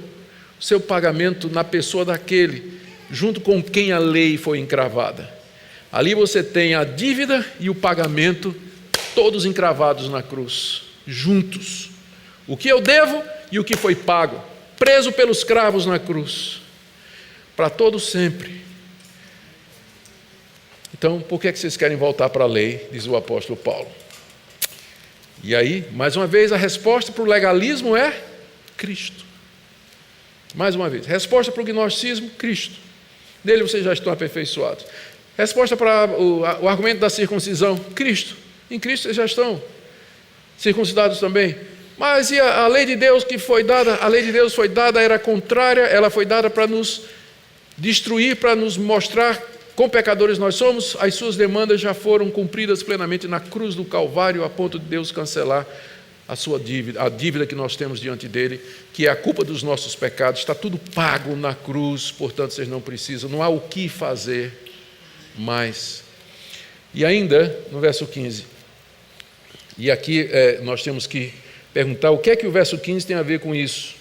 [SPEAKER 2] o seu pagamento na pessoa daquele, junto com quem a lei foi encravada. Ali você tem a dívida e o pagamento, todos encravados na cruz, juntos. O que eu devo e o que foi pago, preso pelos cravos na cruz, para todo sempre. Então, por que vocês querem voltar para a lei, diz o apóstolo Paulo. E aí, mais uma vez, a resposta para o legalismo é Cristo. Mais uma vez, resposta para o gnosticismo, Cristo. Nele vocês já estão aperfeiçoados. Resposta para o argumento da circuncisão, Cristo. Em Cristo vocês já estão circuncidados também. Mas e a lei de Deus que foi dada? A lei de Deus foi dada, era contrária, ela foi dada para nos destruir, para nos mostrar quão pecadores nós somos, as suas demandas já foram cumpridas plenamente na cruz do Calvário, a ponto de Deus cancelar a sua dívida, a dívida que nós temos diante dele, que é a culpa dos nossos pecados. Está tudo pago na cruz, portanto vocês não precisam, não há o que fazer mais. E ainda, no verso 15, e aqui nós temos que perguntar o que é que o verso 15 tem a ver com isso.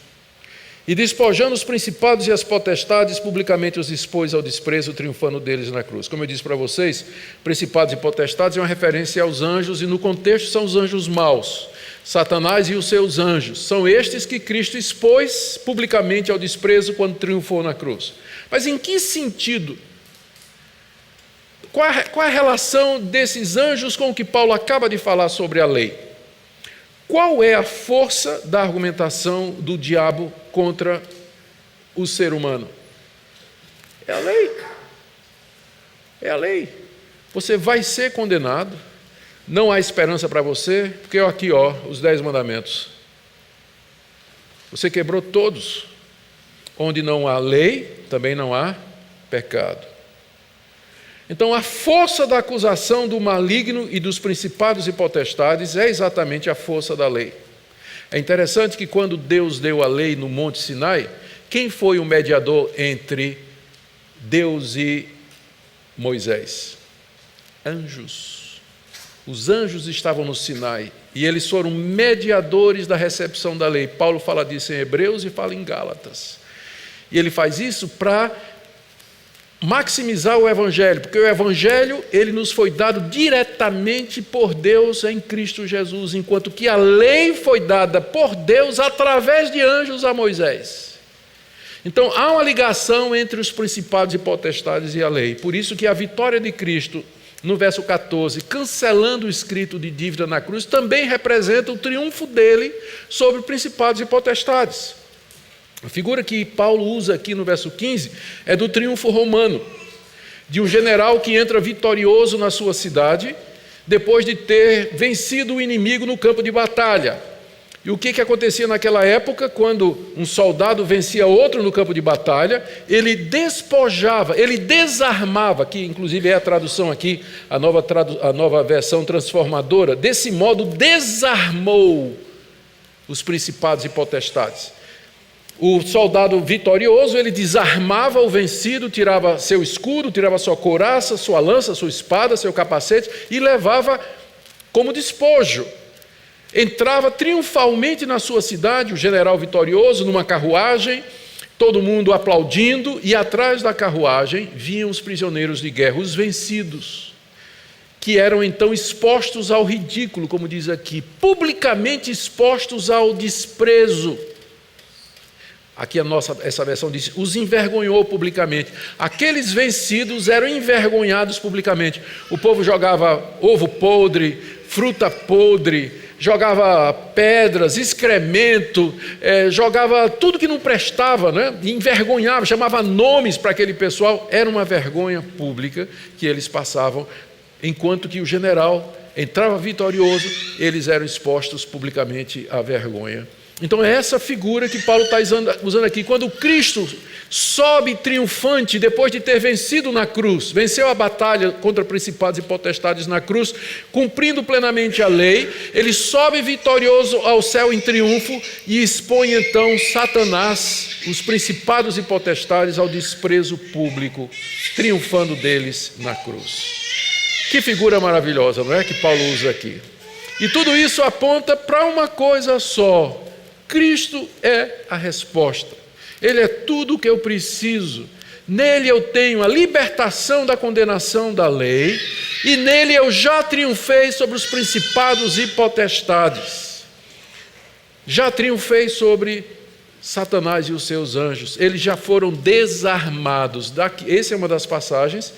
[SPEAKER 2] E despojando os principados e as potestades, publicamente os expôs ao desprezo, triunfando deles na cruz. Como eu disse para vocês, principados e potestades é uma referência aos anjos, e no contexto são os anjos maus. Satanás e os seus anjos. São estes que Cristo expôs publicamente ao desprezo quando triunfou na cruz. Mas em que sentido? Qual a relação desses anjos com o que Paulo acaba de falar sobre a lei? Qual é a força da argumentação do diabo contra o ser humano? É a lei. É a lei. Você vai ser condenado, não há esperança para você, porque aqui, os 10 mandamentos. Você quebrou todos. Onde não há lei, também não há pecado. Então, a força da acusação do maligno e dos principados e potestades é exatamente a força da lei. É interessante que quando Deus deu a lei no Monte Sinai, quem foi o mediador entre Deus e Moisés? Anjos. Os anjos estavam no Sinai e eles foram mediadores da recepção da lei. Paulo fala disso em Hebreus e fala em Gálatas. E ele faz isso para maximizar o Evangelho, porque o Evangelho ele nos foi dado diretamente por Deus em Cristo Jesus, enquanto que a lei foi dada por Deus através de anjos a Moisés. Então há uma ligação entre os principados e potestades e a lei. Por isso que a vitória de Cristo, no verso 14, cancelando o escrito de dívida na cruz, também representa o triunfo dele sobre principados e potestades. A figura que Paulo usa aqui no verso 15 é do triunfo romano, de um general que entra vitorioso na sua cidade, depois de ter vencido o inimigo no campo de batalha. E o que acontecia naquela época, quando um soldado vencia outro no campo de batalha? Ele despojava, ele desarmava, que inclusive é a tradução aqui, a nova versão transformadora, desse modo desarmou os principados e potestades. O soldado vitorioso, ele desarmava o vencido, tirava seu escudo, tirava sua couraça, sua lança, sua espada, seu capacete e levava como despojo. Entrava triunfalmente na sua cidade, o general vitorioso, numa carruagem, todo mundo aplaudindo, e atrás da carruagem vinham os prisioneiros de guerra, os vencidos, que eram então expostos ao ridículo, como diz aqui, publicamente expostos ao desprezo. Aqui essa versão diz, os envergonhou publicamente. Aqueles vencidos eram envergonhados publicamente. O povo jogava ovo podre, fruta podre, jogava pedras, excremento, jogava tudo que não prestava, né? Envergonhava, chamava nomes para aquele pessoal. Era uma vergonha pública que eles passavam, enquanto que o general entrava vitorioso, eles eram expostos publicamente à vergonha. Então é essa figura que Paulo está usando aqui. Quando Cristo sobe triunfante, depois de ter vencido na cruz, venceu a batalha contra principados e potestades na cruz, cumprindo plenamente a lei, ele sobe vitorioso ao céu em triunfo e expõe então Satanás, os principados e potestades, ao desprezo público, triunfando deles na cruz. Que figura maravilhosa, não é, que Paulo usa aqui? E tudo isso aponta para uma coisa só: Cristo é a resposta. Ele é tudo o que eu preciso. Nele eu tenho a libertação da condenação da lei, e nele eu já triunfei sobre os principados e potestades. Já triunfei sobre Satanás e os seus anjos. Eles já foram desarmados. Essa é uma das passagens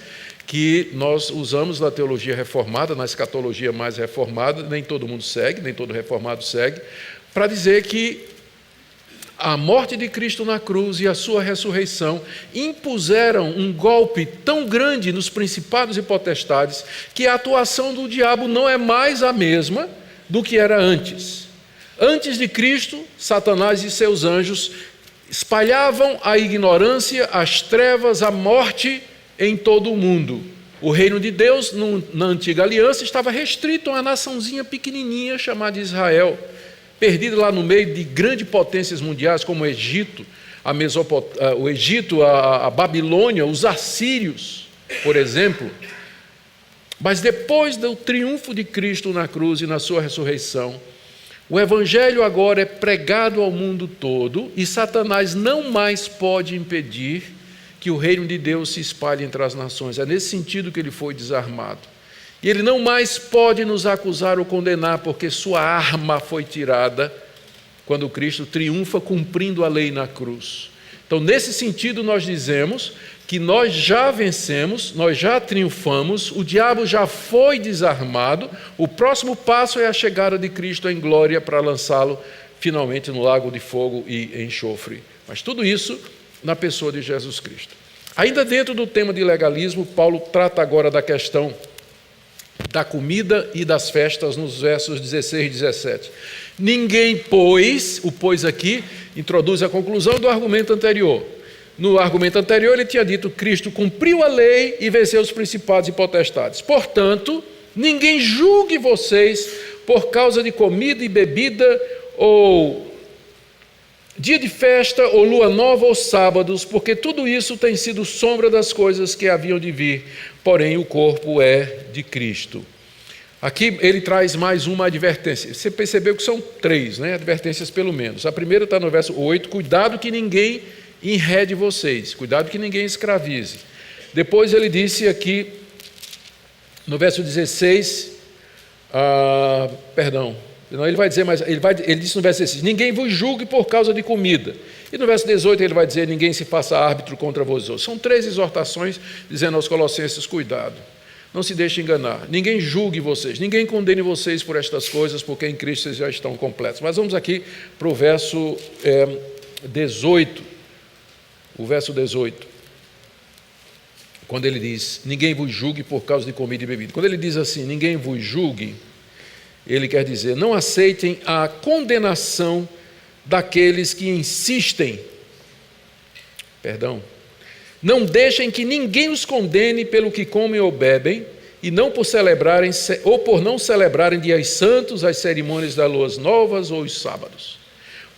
[SPEAKER 2] que nós usamos na teologia reformada, na escatologia mais reformada, nem todo mundo segue, nem todo reformado segue, para dizer que a morte de Cristo na cruz e a sua ressurreição impuseram um golpe tão grande nos principados e potestades que a atuação do diabo não é mais a mesma do que era antes. Antes de Cristo, Satanás e seus anjos espalhavam a ignorância, as trevas, a morte em todo o mundo. O reino de Deus, na antiga aliança, estava restrito a uma naçãozinha pequenininha chamada Israel, perdida lá no meio de grandes potências mundiais como o Egito, a Babilônia, os assírios, por exemplo. Mas depois do triunfo de Cristo na cruz e na sua ressurreição, o evangelho agora é pregado ao mundo todo e Satanás não mais pode impedir que o reino de Deus se espalhe entre as nações. É nesse sentido que ele foi desarmado. E ele não mais pode nos acusar ou condenar, porque sua arma foi tirada quando Cristo triunfa cumprindo a lei na cruz. Então, nesse sentido, nós dizemos que nós já vencemos, nós já triunfamos, o diabo já foi desarmado, o próximo passo é a chegada de Cristo em glória para lançá-lo finalmente no lago de fogo e enxofre. Mas tudo isso na pessoa de Jesus Cristo. Ainda dentro do tema de legalismo, Paulo trata agora da questão da comida e das festas nos versos 16 e 17. Ninguém, pois, o pois aqui, introduz a conclusão do argumento anterior. No argumento anterior ele tinha dito que Cristo cumpriu a lei e venceu os principados e potestades. Portanto, ninguém julgue vocês por causa de comida e bebida ou dia de festa, ou lua nova, ou sábados, porque tudo isso tem sido sombra das coisas que haviam de vir, porém o corpo é de Cristo. Aqui ele traz mais uma advertência. Você percebeu que são 3, advertências pelo menos. A primeira está no verso 8, cuidado que ninguém enrede vocês, cuidado que ninguém escravize. Depois ele disse aqui, no verso 16, Não, ele vai dizer, mas ele disse no verso 16, ninguém vos julgue por causa de comida. E no verso 18 ele vai dizer, ninguém se faça árbitro contra vós outros. São 3 exortações dizendo aos colossenses, cuidado, não se deixe enganar, ninguém julgue vocês, ninguém condene vocês por estas coisas, porque em Cristo vocês já estão completos. Mas vamos aqui para o verso 18, o verso 18, quando ele diz, ninguém vos julgue por causa de comida e bebida. Quando ele diz assim, ninguém vos julgue, ele quer dizer, não aceitem a condenação daqueles que insistem. Não deixem que ninguém os condene pelo que comem ou bebem, e não por celebrarem, ou por não celebrarem dias santos, as cerimônias das luas novas ou os sábados.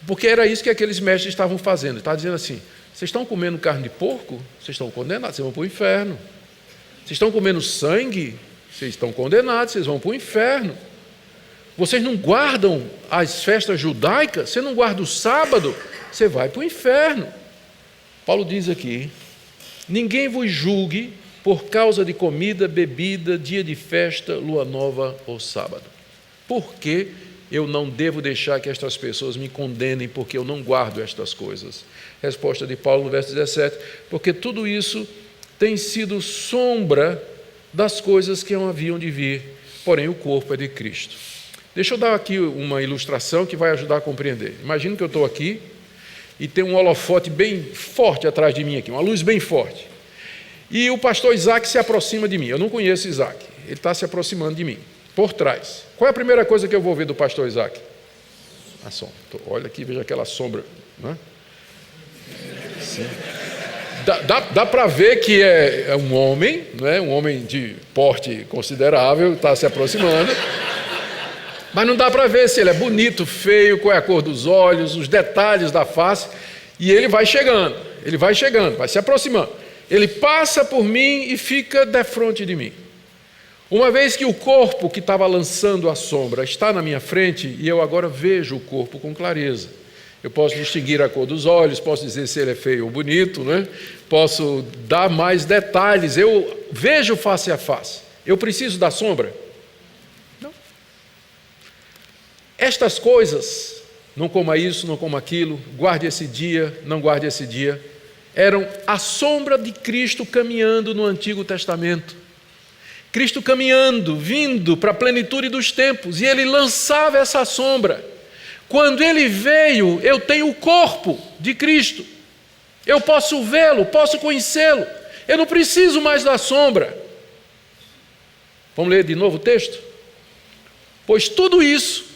[SPEAKER 2] Porque era isso que aqueles mestres estavam fazendo. Estava dizendo assim, vocês estão comendo carne de porco? Vocês estão condenados, vocês vão para o inferno. Vocês estão comendo sangue? Vocês estão condenados, vocês vão para o inferno. Vocês não guardam as festas judaicas? Você não guarda o sábado? Você vai para o inferno. Paulo diz aqui, ninguém vos julgue por causa de comida, bebida, dia de festa, lua nova ou sábado. Por que eu não devo deixar que estas pessoas me condenem porque eu não guardo estas coisas? Resposta de Paulo no verso 17, porque tudo isso tem sido sombra das coisas que não haviam de vir, porém o corpo é de Cristo. Deixa eu dar aqui uma ilustração que vai ajudar a compreender. Imagina que eu estou aqui e tem um holofote bem forte atrás de mim aqui, uma luz bem forte. E o pastor Isaac se aproxima de mim. Eu não conheço Isaac, ele está se aproximando de mim, por trás. Qual é a primeira coisa que eu vou ver do pastor Isaac? A sombra. Olha aqui, veja aquela sombra. Não é? Sim. Dá para ver que é um homem, não é? Um homem de porte considerável, está se aproximando. Mas não dá para ver se ele é bonito, feio, qual é a cor dos olhos, os detalhes da face. E ele vai chegando, vai se aproximando. Ele passa por mim e fica defronte de mim. Uma vez que o corpo que estava lançando a sombra está na minha frente, e eu agora vejo o corpo com clareza. Eu posso distinguir a cor dos olhos, posso dizer se ele é feio ou bonito, né? Posso dar mais detalhes, eu vejo face a face. Eu preciso da sombra? Estas coisas, não coma isso, não coma aquilo, guarde esse dia, não guarde esse dia, eram a sombra de Cristo caminhando no Antigo Testamento. Cristo caminhando, vindo para a plenitude dos tempos, e ele lançava essa sombra. Quando ele veio, eu tenho o corpo de Cristo. Eu posso vê-lo, posso conhecê-lo. Eu não preciso mais da sombra. Vamos ler de novo o texto? Pois tudo isso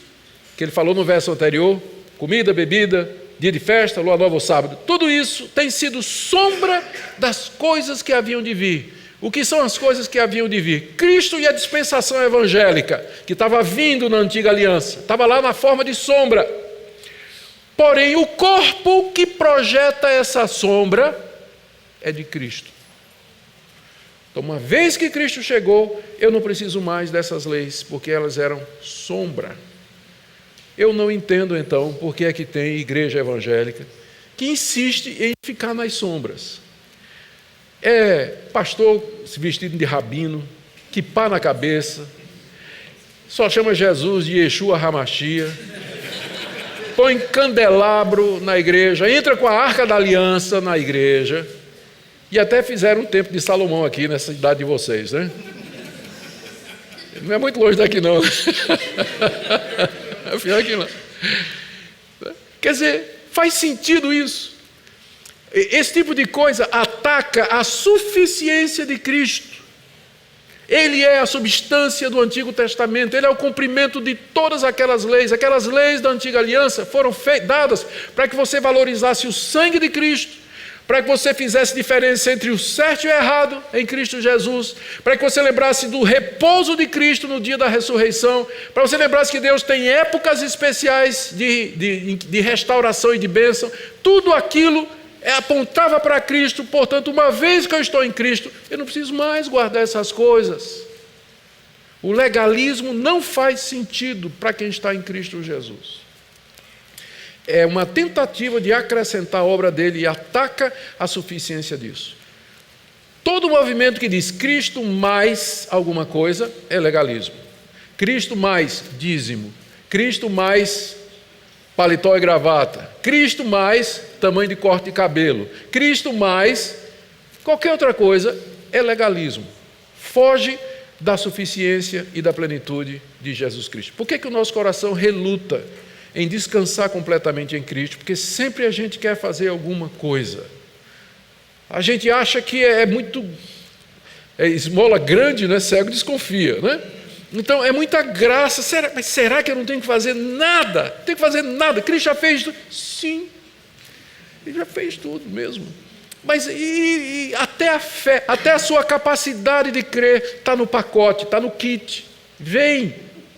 [SPEAKER 2] que ele falou no verso anterior, comida, bebida, dia de festa, lua nova ou sábado, tudo isso tem sido sombra das coisas que haviam de vir, O que são as coisas que haviam de vir? Cristo e a dispensação evangélica, que estava vindo na antiga aliança, estava lá na forma de sombra. Porém, o corpo que projeta essa sombra é de Cristo. Então, uma vez que Cristo chegou, eu não preciso mais dessas leis, porque elas eram sombra. Eu não entendo, então, por que é que tem igreja evangélica que insiste em ficar nas sombras. É pastor vestido de rabino, quipá na cabeça, só chama Jesus de Yeshua Hamashia, põe candelabro na igreja, entra com a Arca da Aliança na igreja, e até fizeram um templo de Salomão aqui nessa cidade de vocês, né? Não é muito longe daqui não. Afinal aqui não. Quer dizer, faz sentido isso. Esse tipo de coisa ataca a suficiência de Cristo. Ele é a substância do Antigo Testamento, ele é o cumprimento de todas aquelas leis da Antiga Aliança foram dadas para que você valorizasse o sangue de Cristo, para que você fizesse diferença entre o certo e o errado em Cristo Jesus, para que você lembrasse do repouso de Cristo no dia da ressurreição, para você lembrasse que Deus tem épocas especiais de restauração e de bênção. Tudo aquilo apontava para Cristo. Portanto, uma vez que eu estou em Cristo, eu não preciso mais guardar essas coisas. O legalismo não faz sentido para quem está em Cristo Jesus. É uma tentativa de acrescentar a obra dele e ataca a suficiência disso. Todo movimento que diz Cristo mais alguma coisa é legalismo. Cristo mais dízimo, Cristo mais paletó e gravata, Cristo mais tamanho de corte de cabelo, Cristo mais qualquer outra coisa é legalismo. Foge da suficiência e da plenitude de Jesus Cristo. Por que o nosso coração reluta em descansar completamente em Cristo? Porque sempre a gente quer fazer alguma coisa. A gente acha que é esmola grande, né? Cego desconfia, né? Então é muita graça. Mas será que eu não tenho que fazer nada? Não tenho que fazer nada. Cristo já fez tudo? Sim, ele já fez tudo mesmo. Mas e até a fé, até a sua capacidade de crer está no pacote, está no kit. Vem,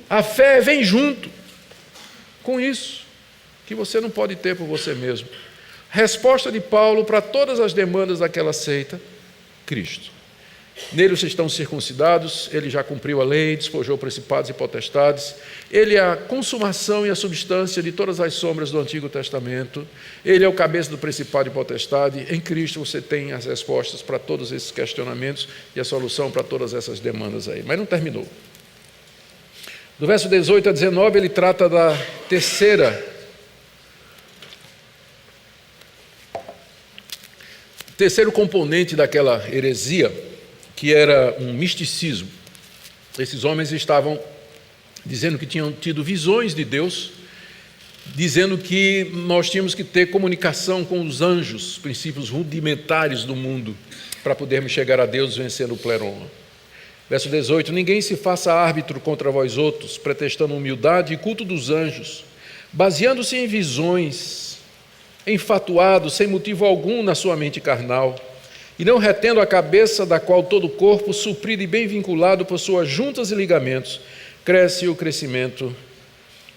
[SPEAKER 2] a fé vem junto com isso, que você não pode ter por você mesmo. Resposta de Paulo para todas as demandas daquela seita: Cristo. Nele vocês estão circuncidados, ele já cumpriu a lei, despojou principados e potestades, ele é a consumação e a substância de todas as sombras do Antigo Testamento, ele é o cabeça do principado e potestade. Em Cristo você tem as respostas para todos esses questionamentos e a solução para todas essas demandas aí. Mas não terminou. Do verso 18 a 19 ele trata da terceiro componente daquela heresia, que era um misticismo. Esses homens estavam dizendo que tinham tido visões de Deus, dizendo que nós tínhamos que ter comunicação com os anjos, princípios rudimentares do mundo, para podermos chegar a Deus vencendo o pleroma. Verso 18: ninguém se faça árbitro contra vós outros, pretextando humildade e culto dos anjos, baseando-se em visões, enfatuado, sem motivo algum na sua mente carnal, e não retendo a cabeça, da qual todo o corpo, suprido e bem vinculado por suas juntas e ligamentos, cresce o crescimento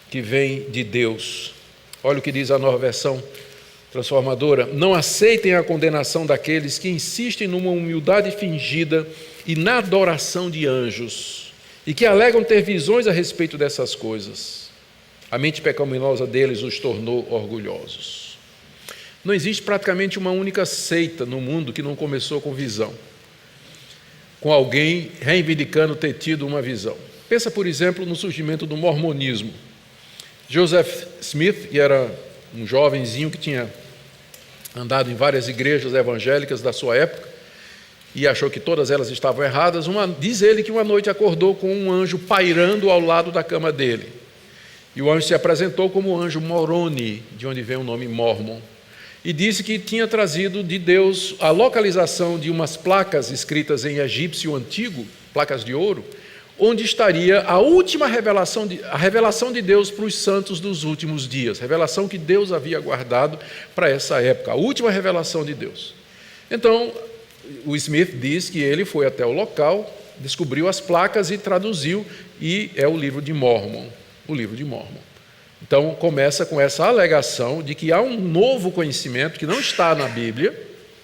[SPEAKER 2] que vem de Deus. Olha o que diz a Nova Versão Transformadora: não aceitem a condenação daqueles que insistem numa humildade fingida e na adoração de anjos, e que alegam ter visões a respeito dessas coisas. A mente pecaminosa deles os tornou orgulhosos. Não existe praticamente uma única seita no mundo que não começou com visão, com alguém reivindicando ter tido uma visão. Pensa, por exemplo, no surgimento do mormonismo. Joseph Smith, que era um jovenzinho que tinha andado em várias igrejas evangélicas da sua época e achou que todas elas estavam erradas, diz ele que uma noite acordou com um anjo pairando ao lado da cama dele. E o anjo se apresentou como o anjo Moroni, de onde vem o nome Mormon. E disse que tinha trazido de Deus a localização de umas placas escritas em egípcio antigo, placas de ouro, onde estaria a última revelação, a revelação de Deus para os santos dos últimos dias, revelação que Deus havia guardado para essa época, a última revelação de Deus. Então, o Smith diz que ele foi até o local, descobriu as placas e traduziu, e é o livro de Mormon. O livro de Mormon. Então, começa com essa alegação de que há um novo conhecimento que não está na Bíblia,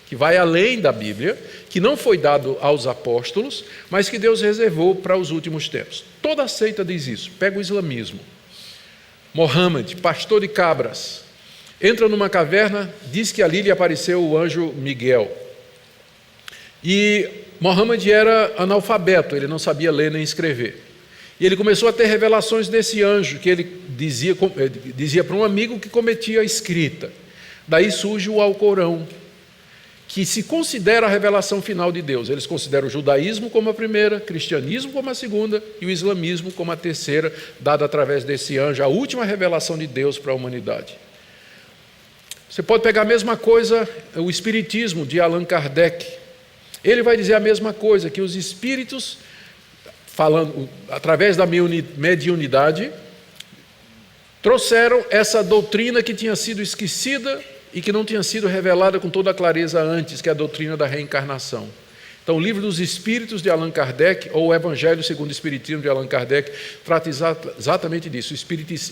[SPEAKER 2] que vai além da Bíblia, que não foi dado aos apóstolos, mas que Deus reservou para os últimos tempos. Toda seita diz isso. Pega o islamismo. Mohammed, pastor de cabras, entra numa caverna, diz que ali lhe apareceu o anjo Miguel. E Mohammed era analfabeto, ele não sabia ler nem escrever. E ele começou a ter revelações desse anjo, que ele dizia para um amigo que cometia a escrita. Daí surge o Alcorão, que se considera a revelação final de Deus. Eles consideram o judaísmo como a primeira, o cristianismo como a segunda e o islamismo como a terceira, dada através desse anjo, a última revelação de Deus para a humanidade. Você pode pegar a mesma coisa, o espiritismo de Allan Kardec. Ele vai dizer a mesma coisa, que os espíritos, falando através da mediunidade, trouxeram essa doutrina que tinha sido esquecida e que não tinha sido revelada com toda a clareza antes, que é a doutrina da reencarnação. Então, o livro dos Espíritos de Allan Kardec, ou o Evangelho segundo o Espiritismo de Allan Kardec, trata exatamente disso.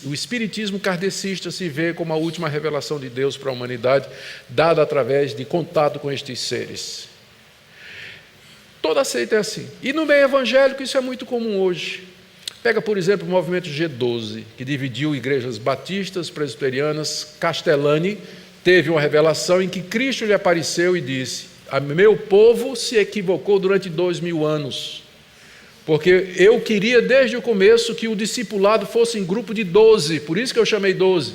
[SPEAKER 2] O espiritismo kardecista se vê como a última revelação de Deus para a humanidade, dada através de contato com estes seres. Toda seita é assim. E no meio evangélico isso é muito comum hoje. Pega, por exemplo, o movimento G12, que dividiu igrejas batistas, presbiterianas. Castellani teve uma revelação em que Cristo lhe apareceu e disse: meu povo se equivocou durante 2000 anos, porque eu queria desde o começo que o discipulado fosse em grupo de 12, por isso que eu chamei 12.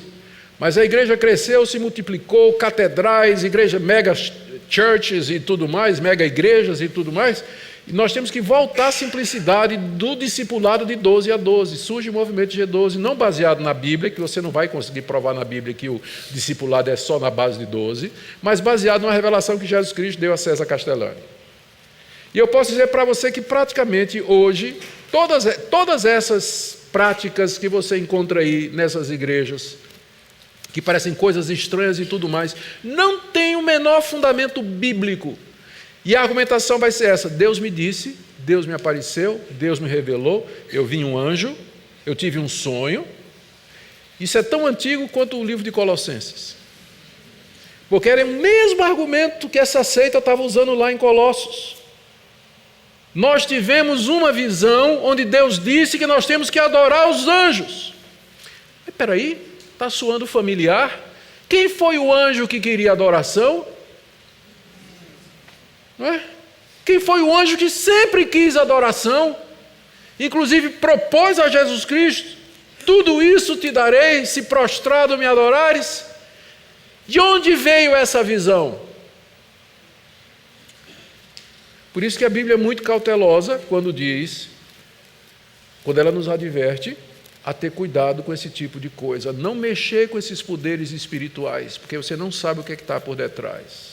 [SPEAKER 2] Mas a igreja cresceu, se multiplicou, catedrais, igreja, mega churches e tudo mais, mega igrejas e tudo mais, e nós temos que voltar à simplicidade do discipulado de 12 a 12. Surge o movimento G12, não baseado na Bíblia, que você não vai conseguir provar na Bíblia que o discipulado é só na base de 12, mas baseado numa revelação que Jesus Cristo deu a César Castellani. E eu posso dizer para você que praticamente hoje, todas essas práticas que você encontra aí nessas igrejas, que parecem coisas estranhas e tudo mais, não tem o menor fundamento bíblico. E a argumentação vai ser essa: Deus me disse, Deus me apareceu, Deus me revelou, eu vi um anjo, eu tive um sonho. Isso é tão antigo quanto o livro de Colossenses. Porque era o mesmo argumento que essa seita estava usando lá em Colossos. Nós tivemos uma visão onde Deus disse que nós temos que adorar os anjos. Mas espera aí, está soando familiar? Quem foi o anjo que queria adoração? Não é? Quem foi o anjo que sempre quis adoração? Inclusive propôs a Jesus Cristo: tudo isso te darei, se prostrado me adorares. De onde veio essa visão? Por isso que a Bíblia é muito cautelosa quando ela nos adverte a ter cuidado com esse tipo de coisa, não mexer com esses poderes espirituais, porque você não sabe o que está por detrás.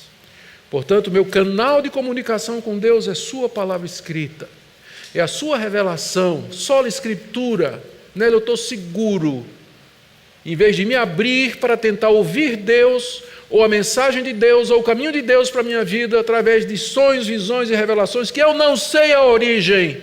[SPEAKER 2] Portanto, meu canal de comunicação com Deus é sua palavra escrita, é a sua revelação, sola escritura, nela eu estou seguro. Em vez de me abrir para tentar ouvir Deus, ou a mensagem de Deus, ou o caminho de Deus para a minha vida, através de sonhos, visões e revelações, que eu não sei a origem.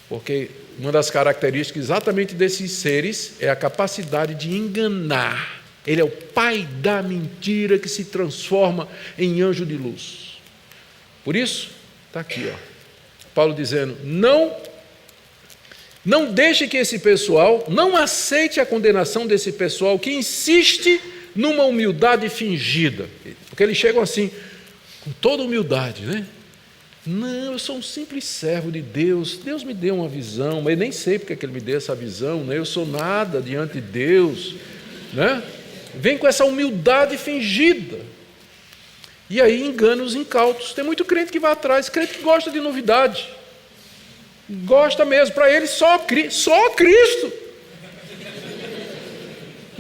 [SPEAKER 2] Porque uma das características exatamente desses seres é a capacidade de enganar. Ele é o pai da mentira que se transforma em anjo de luz. Por isso, está aqui, Paulo dizendo: não deixe que esse pessoal, não aceite a condenação desse pessoal que insiste numa humildade fingida. Porque eles chegam assim, com toda humildade, né? Não, eu sou um simples servo de Deus, Deus me deu uma visão, mas eu nem sei porque que Ele me deu essa visão, né? Eu sou nada diante de Deus, né? Vem com essa humildade fingida, e aí engana os incautos. Tem muito crente que vai atrás, crente que gosta de novidade, gosta mesmo, para ele só Cristo.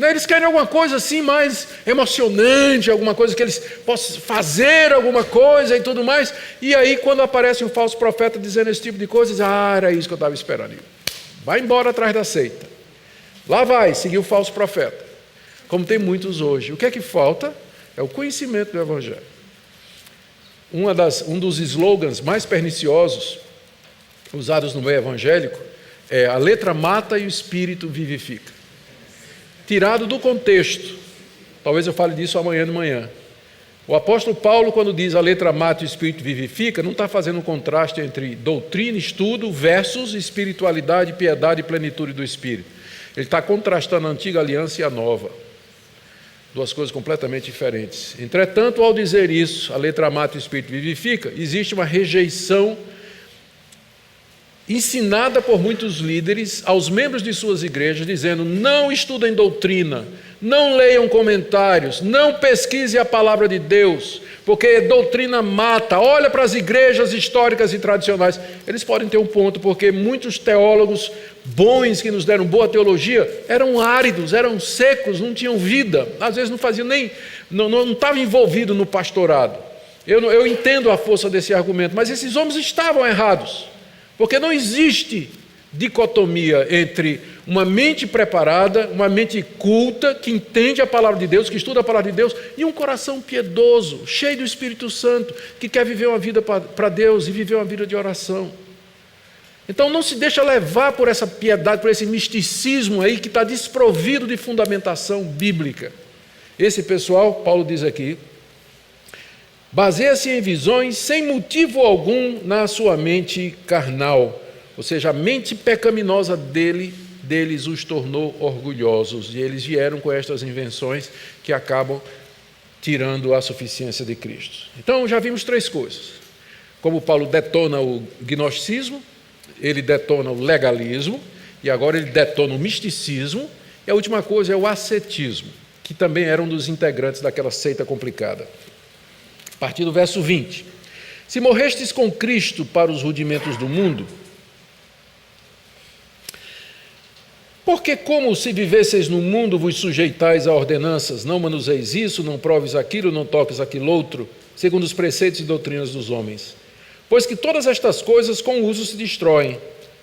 [SPEAKER 2] Eles querem alguma coisa assim mais emocionante, alguma coisa que eles possam fazer alguma coisa e tudo mais. E aí quando aparece um falso profeta dizendo esse tipo de coisa, diz: era isso que eu estava esperando. Vai embora atrás da seita. Lá vai, seguir o falso profeta. Como tem muitos hoje. O que é que falta? é o conhecimento do Evangelho. Um dos slogans mais perniciosos usados no meio evangélico é: a letra mata e o espírito vivifica. Tirado do contexto, talvez eu fale disso amanhã de manhã. O apóstolo Paulo, quando diz a letra mata e o espírito vivifica, não está fazendo um contraste entre doutrina, estudo, versus espiritualidade, piedade e plenitude do espírito. Ele está contrastando a antiga aliança e a nova. Duas coisas completamente diferentes. Entretanto, ao dizer isso, a letra mata e o espírito vivifica, existe uma rejeição ensinada por muitos líderes aos membros de suas igrejas, dizendo: não estudem doutrina, não leiam comentários, não pesquise a palavra de Deus, porque doutrina mata. Olha para as igrejas históricas e tradicionais. Eles podem ter um ponto, porque muitos teólogos bons que nos deram boa teologia eram áridos, eram secos, não tinham vida, às vezes não faziam nem, não estavam envolvidos no pastorado. Eu entendo a força desse argumento, mas esses homens estavam errados. Porque não existe dicotomia entre uma mente preparada, uma mente culta, que entende a palavra de Deus, que estuda a palavra de Deus, e um coração piedoso, cheio do Espírito Santo, que quer viver uma vida para Deus e viver uma vida de oração. Então não se deixa levar por essa piedade, por esse misticismo aí que está desprovido de fundamentação bíblica. Esse pessoal, Paulo diz aqui, baseia-se em visões sem motivo algum na sua mente carnal, ou seja, a mente pecaminosa deles os tornou orgulhosos, e eles vieram com estas invenções que acabam tirando a suficiência de Cristo. Então já vimos três coisas: como Paulo detona o gnosticismo, ele detona o legalismo, e agora ele detona o misticismo, e a última coisa é o ascetismo, que também era um dos integrantes daquela seita complicada. A partir do verso 20: se morrestes com Cristo para os rudimentos do mundo, porque como se vivesseis no mundo vos sujeitais a ordenanças, não manuseis isso, não proves aquilo, não toques aquilo outro, segundo os preceitos e doutrinas dos homens. Pois que todas estas coisas com o uso se destroem.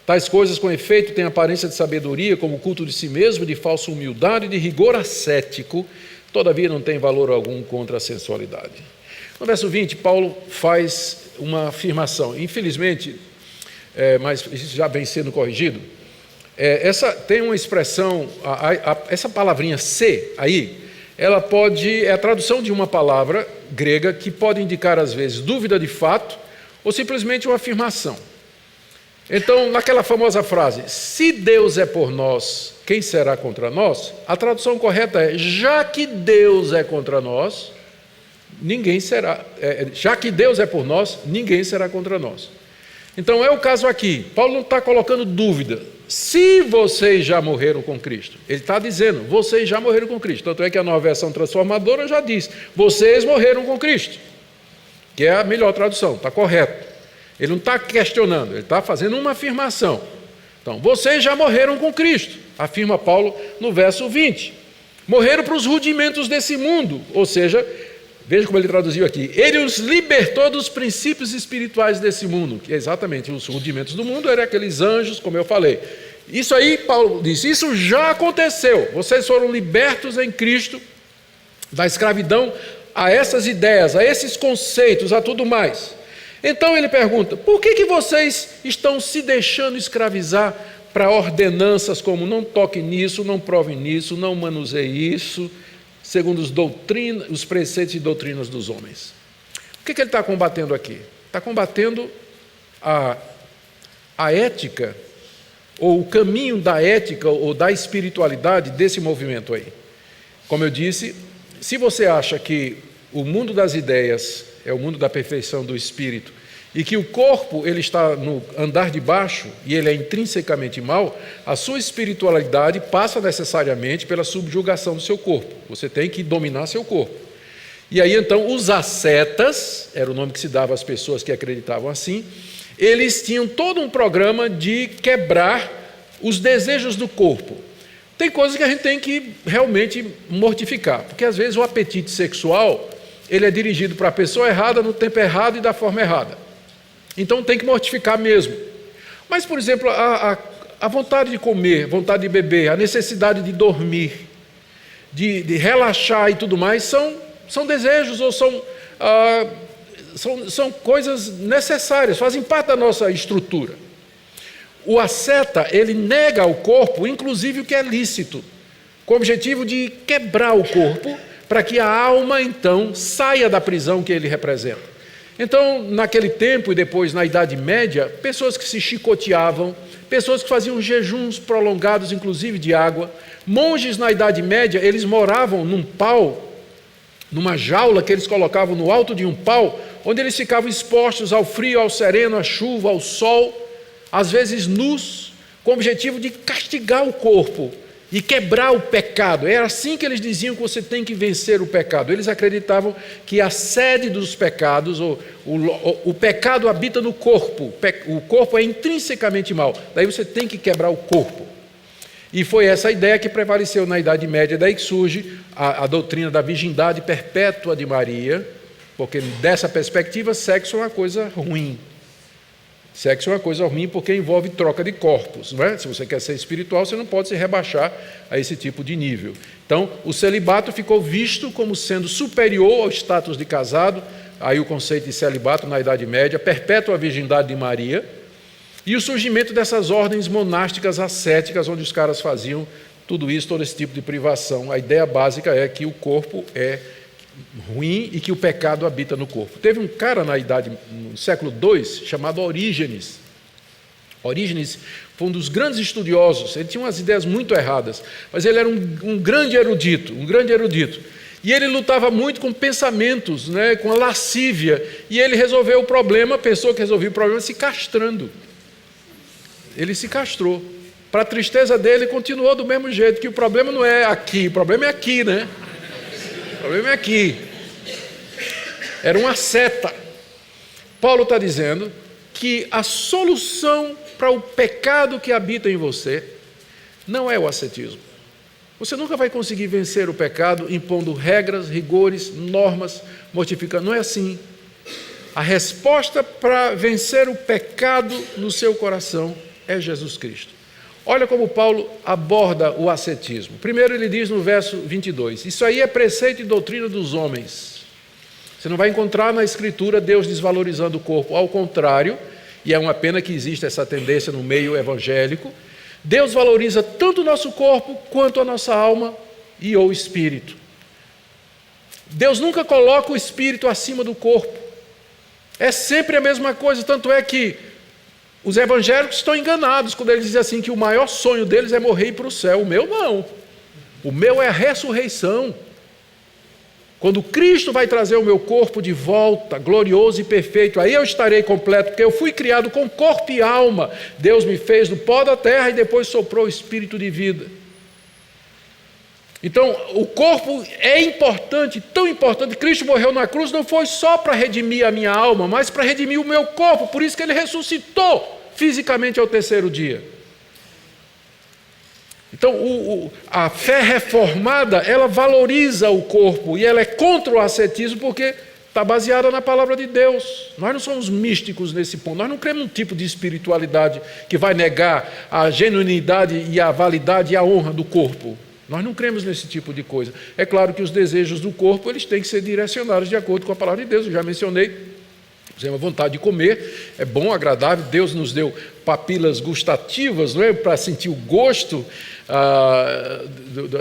[SPEAKER 2] Tais coisas com efeito têm aparência de sabedoria, como o culto de si mesmo, de falsa humildade, de rigor ascético, todavia não tem valor algum contra a sensualidade. No verso 20, Paulo faz uma afirmação, infelizmente, mas isso já vem sendo corrigido. Essa tem uma expressão, essa palavrinha se aí, ela é a tradução de uma palavra grega que pode indicar às vezes dúvida de fato ou simplesmente uma afirmação. Então, naquela famosa frase, se Deus é por nós, quem será contra nós? A tradução correta é, já que Deus é contra nós, ninguém será, já que Deus é por nós, ninguém será contra nós. Então é o caso aqui, Paulo não está colocando dúvida, se vocês já morreram com Cristo, ele está dizendo, vocês já morreram com Cristo, tanto é que a Nova Versão Transformadora já diz, vocês morreram com Cristo, que é a melhor tradução, está correto, ele não está questionando, ele está fazendo uma afirmação. Então, vocês já morreram com Cristo, afirma Paulo no verso 20, morreram para os rudimentos desse mundo, ou seja, veja como ele traduziu aqui, ele os libertou dos princípios espirituais desse mundo, que exatamente os rudimentos do mundo eram aqueles anjos, como eu falei. Isso aí, Paulo diz, isso já aconteceu, vocês foram libertos em Cristo da escravidão a essas ideias, a esses conceitos, a tudo mais. Então ele pergunta, por que vocês estão se deixando escravizar para ordenanças como não toque nisso, não prove nisso, não manuseie isso, segundo os preceitos e doutrinas dos homens? O que ele está combatendo aqui? Está combatendo a ética, ou o caminho da ética ou da espiritualidade desse movimento aí. Como eu disse, se você acha que o mundo das ideias é o mundo da perfeição do espírito e que o corpo ele está no andar de baixo e ele é intrinsecamente mau, a sua espiritualidade passa necessariamente pela subjugação do seu corpo. Você tem que dominar seu corpo. E aí então os ascetas, era o nome que se dava às pessoas que acreditavam assim, eles tinham todo um programa de quebrar os desejos do corpo. Tem coisas que a gente tem que realmente mortificar, porque às vezes o apetite sexual ele é dirigido para a pessoa errada, no tempo errado e da forma errada. Então tem que mortificar mesmo. Mas, por exemplo, a vontade de comer, vontade de beber, a necessidade de dormir, de relaxar e tudo mais, são são desejos ou são coisas necessárias, fazem parte da nossa estrutura. O asceta, ele nega ao corpo, inclusive o que é lícito, com o objetivo de quebrar o corpo, para que a alma, então, saia da prisão que ele representa. Então, naquele tempo e depois na Idade Média, pessoas que se chicoteavam, pessoas que faziam jejuns prolongados, inclusive de água. Monges na Idade Média, eles moravam num pau, numa jaula que eles colocavam no alto de um pau, onde eles ficavam expostos ao frio, ao sereno, à chuva, ao sol, às vezes nus, com o objetivo de castigar o corpo e quebrar o pecado. Era assim que eles diziam que você tem que vencer o pecado. Eles acreditavam que a sede dos pecados, o pecado habita no corpo, o corpo é intrinsecamente mau, daí você tem que quebrar o corpo. E foi essa ideia que prevaleceu na Idade Média, daí que surge a doutrina da virgindade perpétua de Maria, porque dessa perspectiva, sexo é uma coisa ruim. Sexo é uma coisa ruim porque envolve troca de corpos, não é? Se você quer ser espiritual, você não pode se rebaixar a esse tipo de nível. Então, o celibato ficou visto como sendo superior ao status de casado, aí o conceito de celibato na Idade Média, perpétua virgindade de Maria, e o surgimento dessas ordens monásticas ascéticas, onde os caras faziam tudo isso, todo esse tipo de privação. A ideia básica é que o corpo é ruim e que o pecado habita no corpo. Teve um cara no século II, chamado Orígenes. Orígenes foi um dos grandes estudiosos, ele tinha umas ideias muito erradas, mas ele era um grande erudito, E ele lutava muito com pensamentos, né, com a lascívia, e ele resolveu o problema, pensou que resolvia o problema se castrando. Ele se castrou. Para a tristeza dele, continuou do mesmo jeito, que o problema não é aqui, o problema é aqui, né? O problema é aqui. Era uma seta. Paulo está dizendo que a solução para o pecado que habita em você não é o ascetismo. Você nunca vai conseguir vencer o pecado impondo regras, rigores, normas, mortificando. Não é assim. A resposta para vencer o pecado no seu coração é Jesus Cristo. Olha como Paulo aborda o ascetismo. Primeiro ele diz no verso 22, isso aí é preceito e doutrina dos homens. Você não vai encontrar na Escritura Deus desvalorizando o corpo. Ao contrário, e é uma pena que exista essa tendência no meio evangélico, Deus valoriza tanto o nosso corpo quanto a nossa alma e ou espírito. Deus nunca coloca o espírito acima do corpo. É sempre a mesma coisa, tanto é que os evangélicos estão enganados quando eles dizem assim que o maior sonho deles é morrer e ir para o céu. O meu não. O meu é a ressurreição. Quando Cristo vai trazer o meu corpo de volta, glorioso e perfeito, aí eu estarei completo, porque eu fui criado com corpo e alma. Deus me fez do pó da terra e depois soprou o espírito de vida. Então, o corpo é importante, tão importante. Cristo morreu na cruz, não foi só para redimir a minha alma, mas para redimir o meu corpo. Por isso que ele ressuscitou fisicamente ao terceiro dia. Então, a fé reformada, ela valoriza o corpo e ela é contra o ascetismo porque está baseada na palavra de Deus. Nós não somos místicos nesse ponto. Nós não cremos num tipo de espiritualidade que vai negar a genuinidade e a validade e a honra do corpo. Nós não cremos nesse tipo de coisa. É claro que os desejos do corpo eles têm que ser direcionados de acordo com a palavra de Deus. Eu já mencionei, você tem uma vontade de comer, é bom, agradável. Deus nos deu papilas gustativas, não é? Para sentir o gosto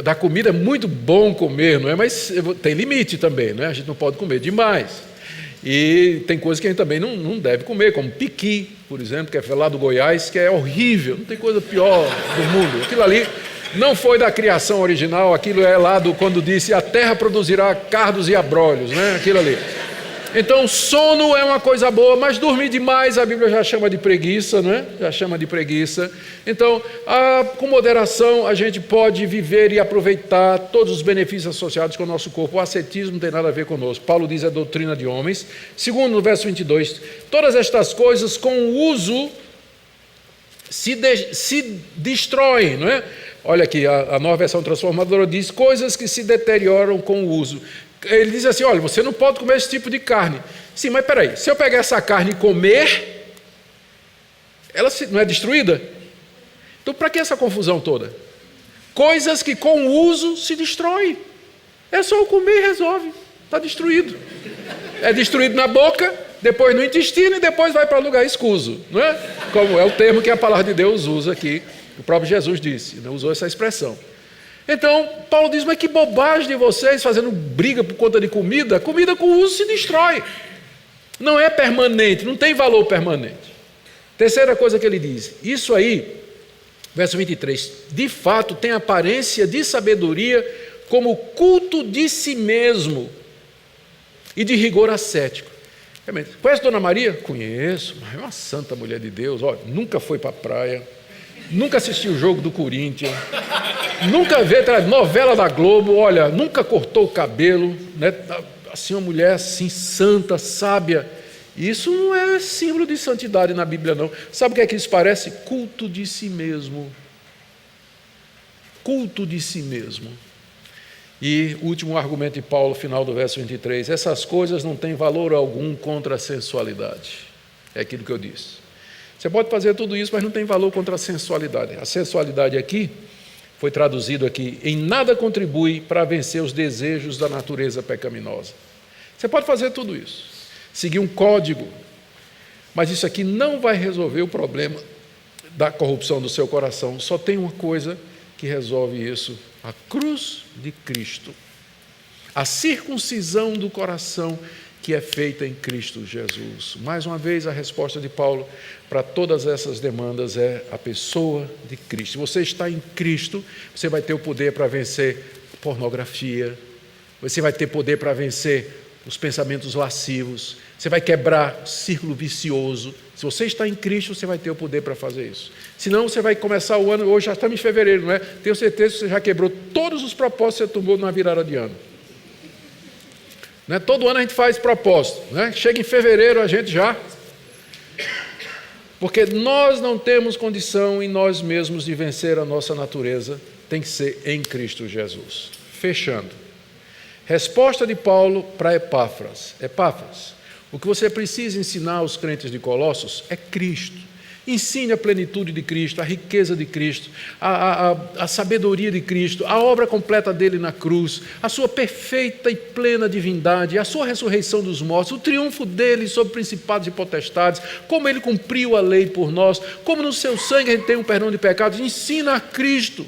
[SPEAKER 2] da comida. É muito bom comer, não é? Mas tem limite também, não é? A gente não pode comer demais. E tem coisas que a gente também não deve comer, como piqui, por exemplo, que é lá do Goiás, que é horrível. Não tem coisa pior do mundo. Aquilo ali não foi da criação original, aquilo é lá quando disse a terra produzirá cardos e abrolhos, né? Aquilo ali. Então, sono é uma coisa boa, mas dormir demais a Bíblia já chama de preguiça, não é? Já chama de preguiça. Então, com moderação, a gente pode viver e aproveitar todos os benefícios associados com o nosso corpo. O ascetismo não tem nada a ver conosco. Paulo diz a doutrina de homens. Segundo, no verso 22, todas estas coisas com o uso se destroem, não é? Olha aqui, a nova versão transformadora diz coisas que se deterioram com o uso. Ele diz assim, olha, você não pode comer esse tipo de carne. Sim, mas peraí, se eu pegar essa carne e comer, ela não é destruída? Então, para que essa confusão toda? Coisas que com o uso se destroem. É só o comer e resolve. Está destruído. É destruído na boca, depois no intestino e depois vai para lugar escuso, não é? Como é o termo que a palavra de Deus usa aqui. O próprio Jesus disse, né? Usou essa expressão. Então, Paulo diz, mas que bobagem de vocês fazendo briga por conta de comida. Comida com uso se destrói. Não é permanente, não tem valor permanente. Terceira coisa que ele diz, isso aí, verso 23, de fato tem aparência de sabedoria como culto de si mesmo e de rigor ascético. Conhece Dona Maria? Conheço, mas é uma santa mulher de Deus, olha, nunca foi para a praia, nunca assistiu o jogo do Corinthians, nunca vê novela da Globo, olha, nunca cortou o cabelo, né? Assim, uma mulher assim, santa, sábia. Isso não é símbolo de santidade na Bíblia, não. Sabe o que é que isso parece? Culto de si mesmo. Culto de si mesmo. E o último argumento de Paulo, final do verso 23, essas coisas não têm valor algum contra a sensualidade. É aquilo que eu disse. Você pode fazer tudo isso, mas não tem valor contra a sensualidade. A sensualidade aqui, foi traduzido aqui, em nada contribui para vencer os desejos da natureza pecaminosa. Você pode fazer tudo isso, seguir um código, mas isso aqui não vai resolver o problema da corrupção do seu coração. Só tem uma coisa que resolve isso: a cruz de Cristo, a circuncisão do coração que é feita em Cristo Jesus. Mais uma vez, a resposta de Paulo para todas essas demandas é a pessoa de Cristo. Se você está em Cristo, você vai ter o poder para vencer pornografia, você vai ter poder para vencer os pensamentos lascivos, você vai quebrar o círculo vicioso. Se você está em Cristo, você vai ter o poder para fazer isso. Senão, você vai começar o ano, hoje já estamos em fevereiro, não é? Tenho certeza que você já quebrou todos os propósitos que você tomou na virada de ano. Né? Todo ano a gente faz propósito, né? Chega em fevereiro a gente já... Porque nós não temos condição em nós mesmos de vencer a nossa natureza, tem que ser em Cristo Jesus. Fechando. Resposta de Paulo para Epáfras. Epáfras, o que você precisa ensinar aos crentes de Colossos é Cristo. Ensine a plenitude de Cristo, a riqueza de Cristo, a sabedoria de Cristo, a obra completa dele na cruz, a sua perfeita e plena divindade, a sua ressurreição dos mortos, o triunfo dele sobre principados e potestades, como ele cumpriu a lei por nós, como no seu sangue a gente tem um perdão de pecados. Ensina a Cristo.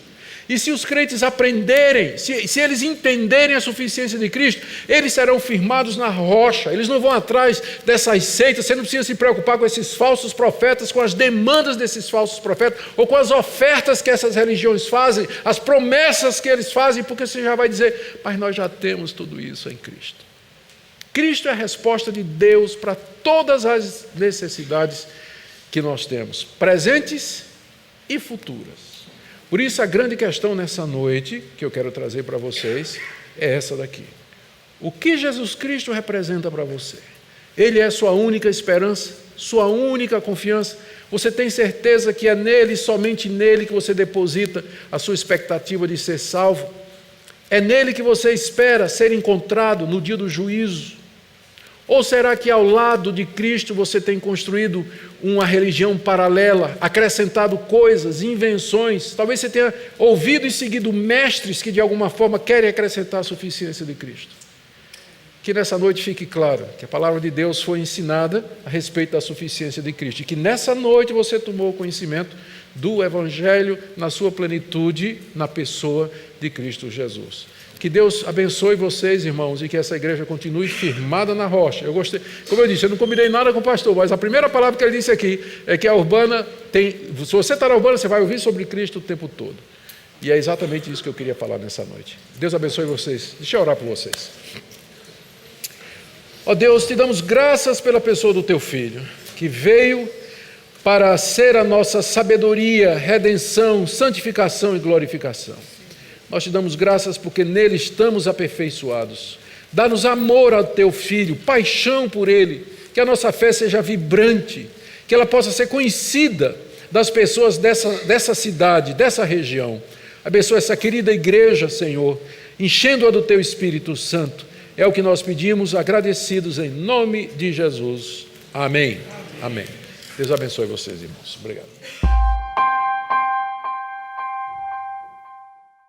[SPEAKER 2] E se os crentes aprenderem, se eles entenderem a suficiência de Cristo, eles serão firmados na rocha, eles não vão atrás dessas seitas. Você não precisa se preocupar com esses falsos profetas, com as demandas desses falsos profetas, ou com as ofertas que essas religiões fazem, as promessas que eles fazem, porque você já vai dizer, mas nós já temos tudo isso em Cristo. Cristo é a resposta de Deus para todas as necessidades que nós temos, presentes e futuras. Por isso, a grande questão nessa noite, que eu quero trazer para vocês, é essa daqui. O que Jesus Cristo representa para você? Ele é sua única esperança, sua única confiança? Você tem certeza que é nele, somente nele, que você deposita a sua expectativa de ser salvo? É nele que você espera ser encontrado no dia do juízo? Ou será que ao lado de Cristo você tem construído uma religião paralela, acrescentado coisas, invenções? Talvez você tenha ouvido e seguido mestres que de alguma forma querem acrescentar a suficiência de Cristo. Que nessa noite fique claro que a palavra de Deus foi ensinada a respeito da suficiência de Cristo, e que nessa noite você tomou conhecimento do Evangelho na sua plenitude, na pessoa de Cristo Jesus. Que Deus abençoe vocês, irmãos, e que essa igreja continue firmada na rocha. Eu gostei, como eu disse, eu não combinei nada com o pastor, mas a primeira palavra que ele disse aqui é que a Urbana tem... Se você está na Urbana, você vai ouvir sobre Cristo o tempo todo. E é exatamente isso que eu queria falar nessa noite. Deus abençoe vocês. Deixa eu orar por vocês. Ó Deus, te damos graças pela pessoa do teu Filho, que veio para ser a nossa sabedoria, redenção, santificação e glorificação. Nós te damos graças porque nele estamos aperfeiçoados. Dá-nos amor ao teu Filho, paixão por ele, que a nossa fé seja vibrante, que ela possa ser conhecida das pessoas dessa cidade, dessa região. Abençoa essa querida igreja, Senhor, enchendo-a do teu Espírito Santo. É o que nós pedimos, agradecidos em nome de Jesus. Amém. Amém. Deus abençoe vocês, irmãos. Obrigado.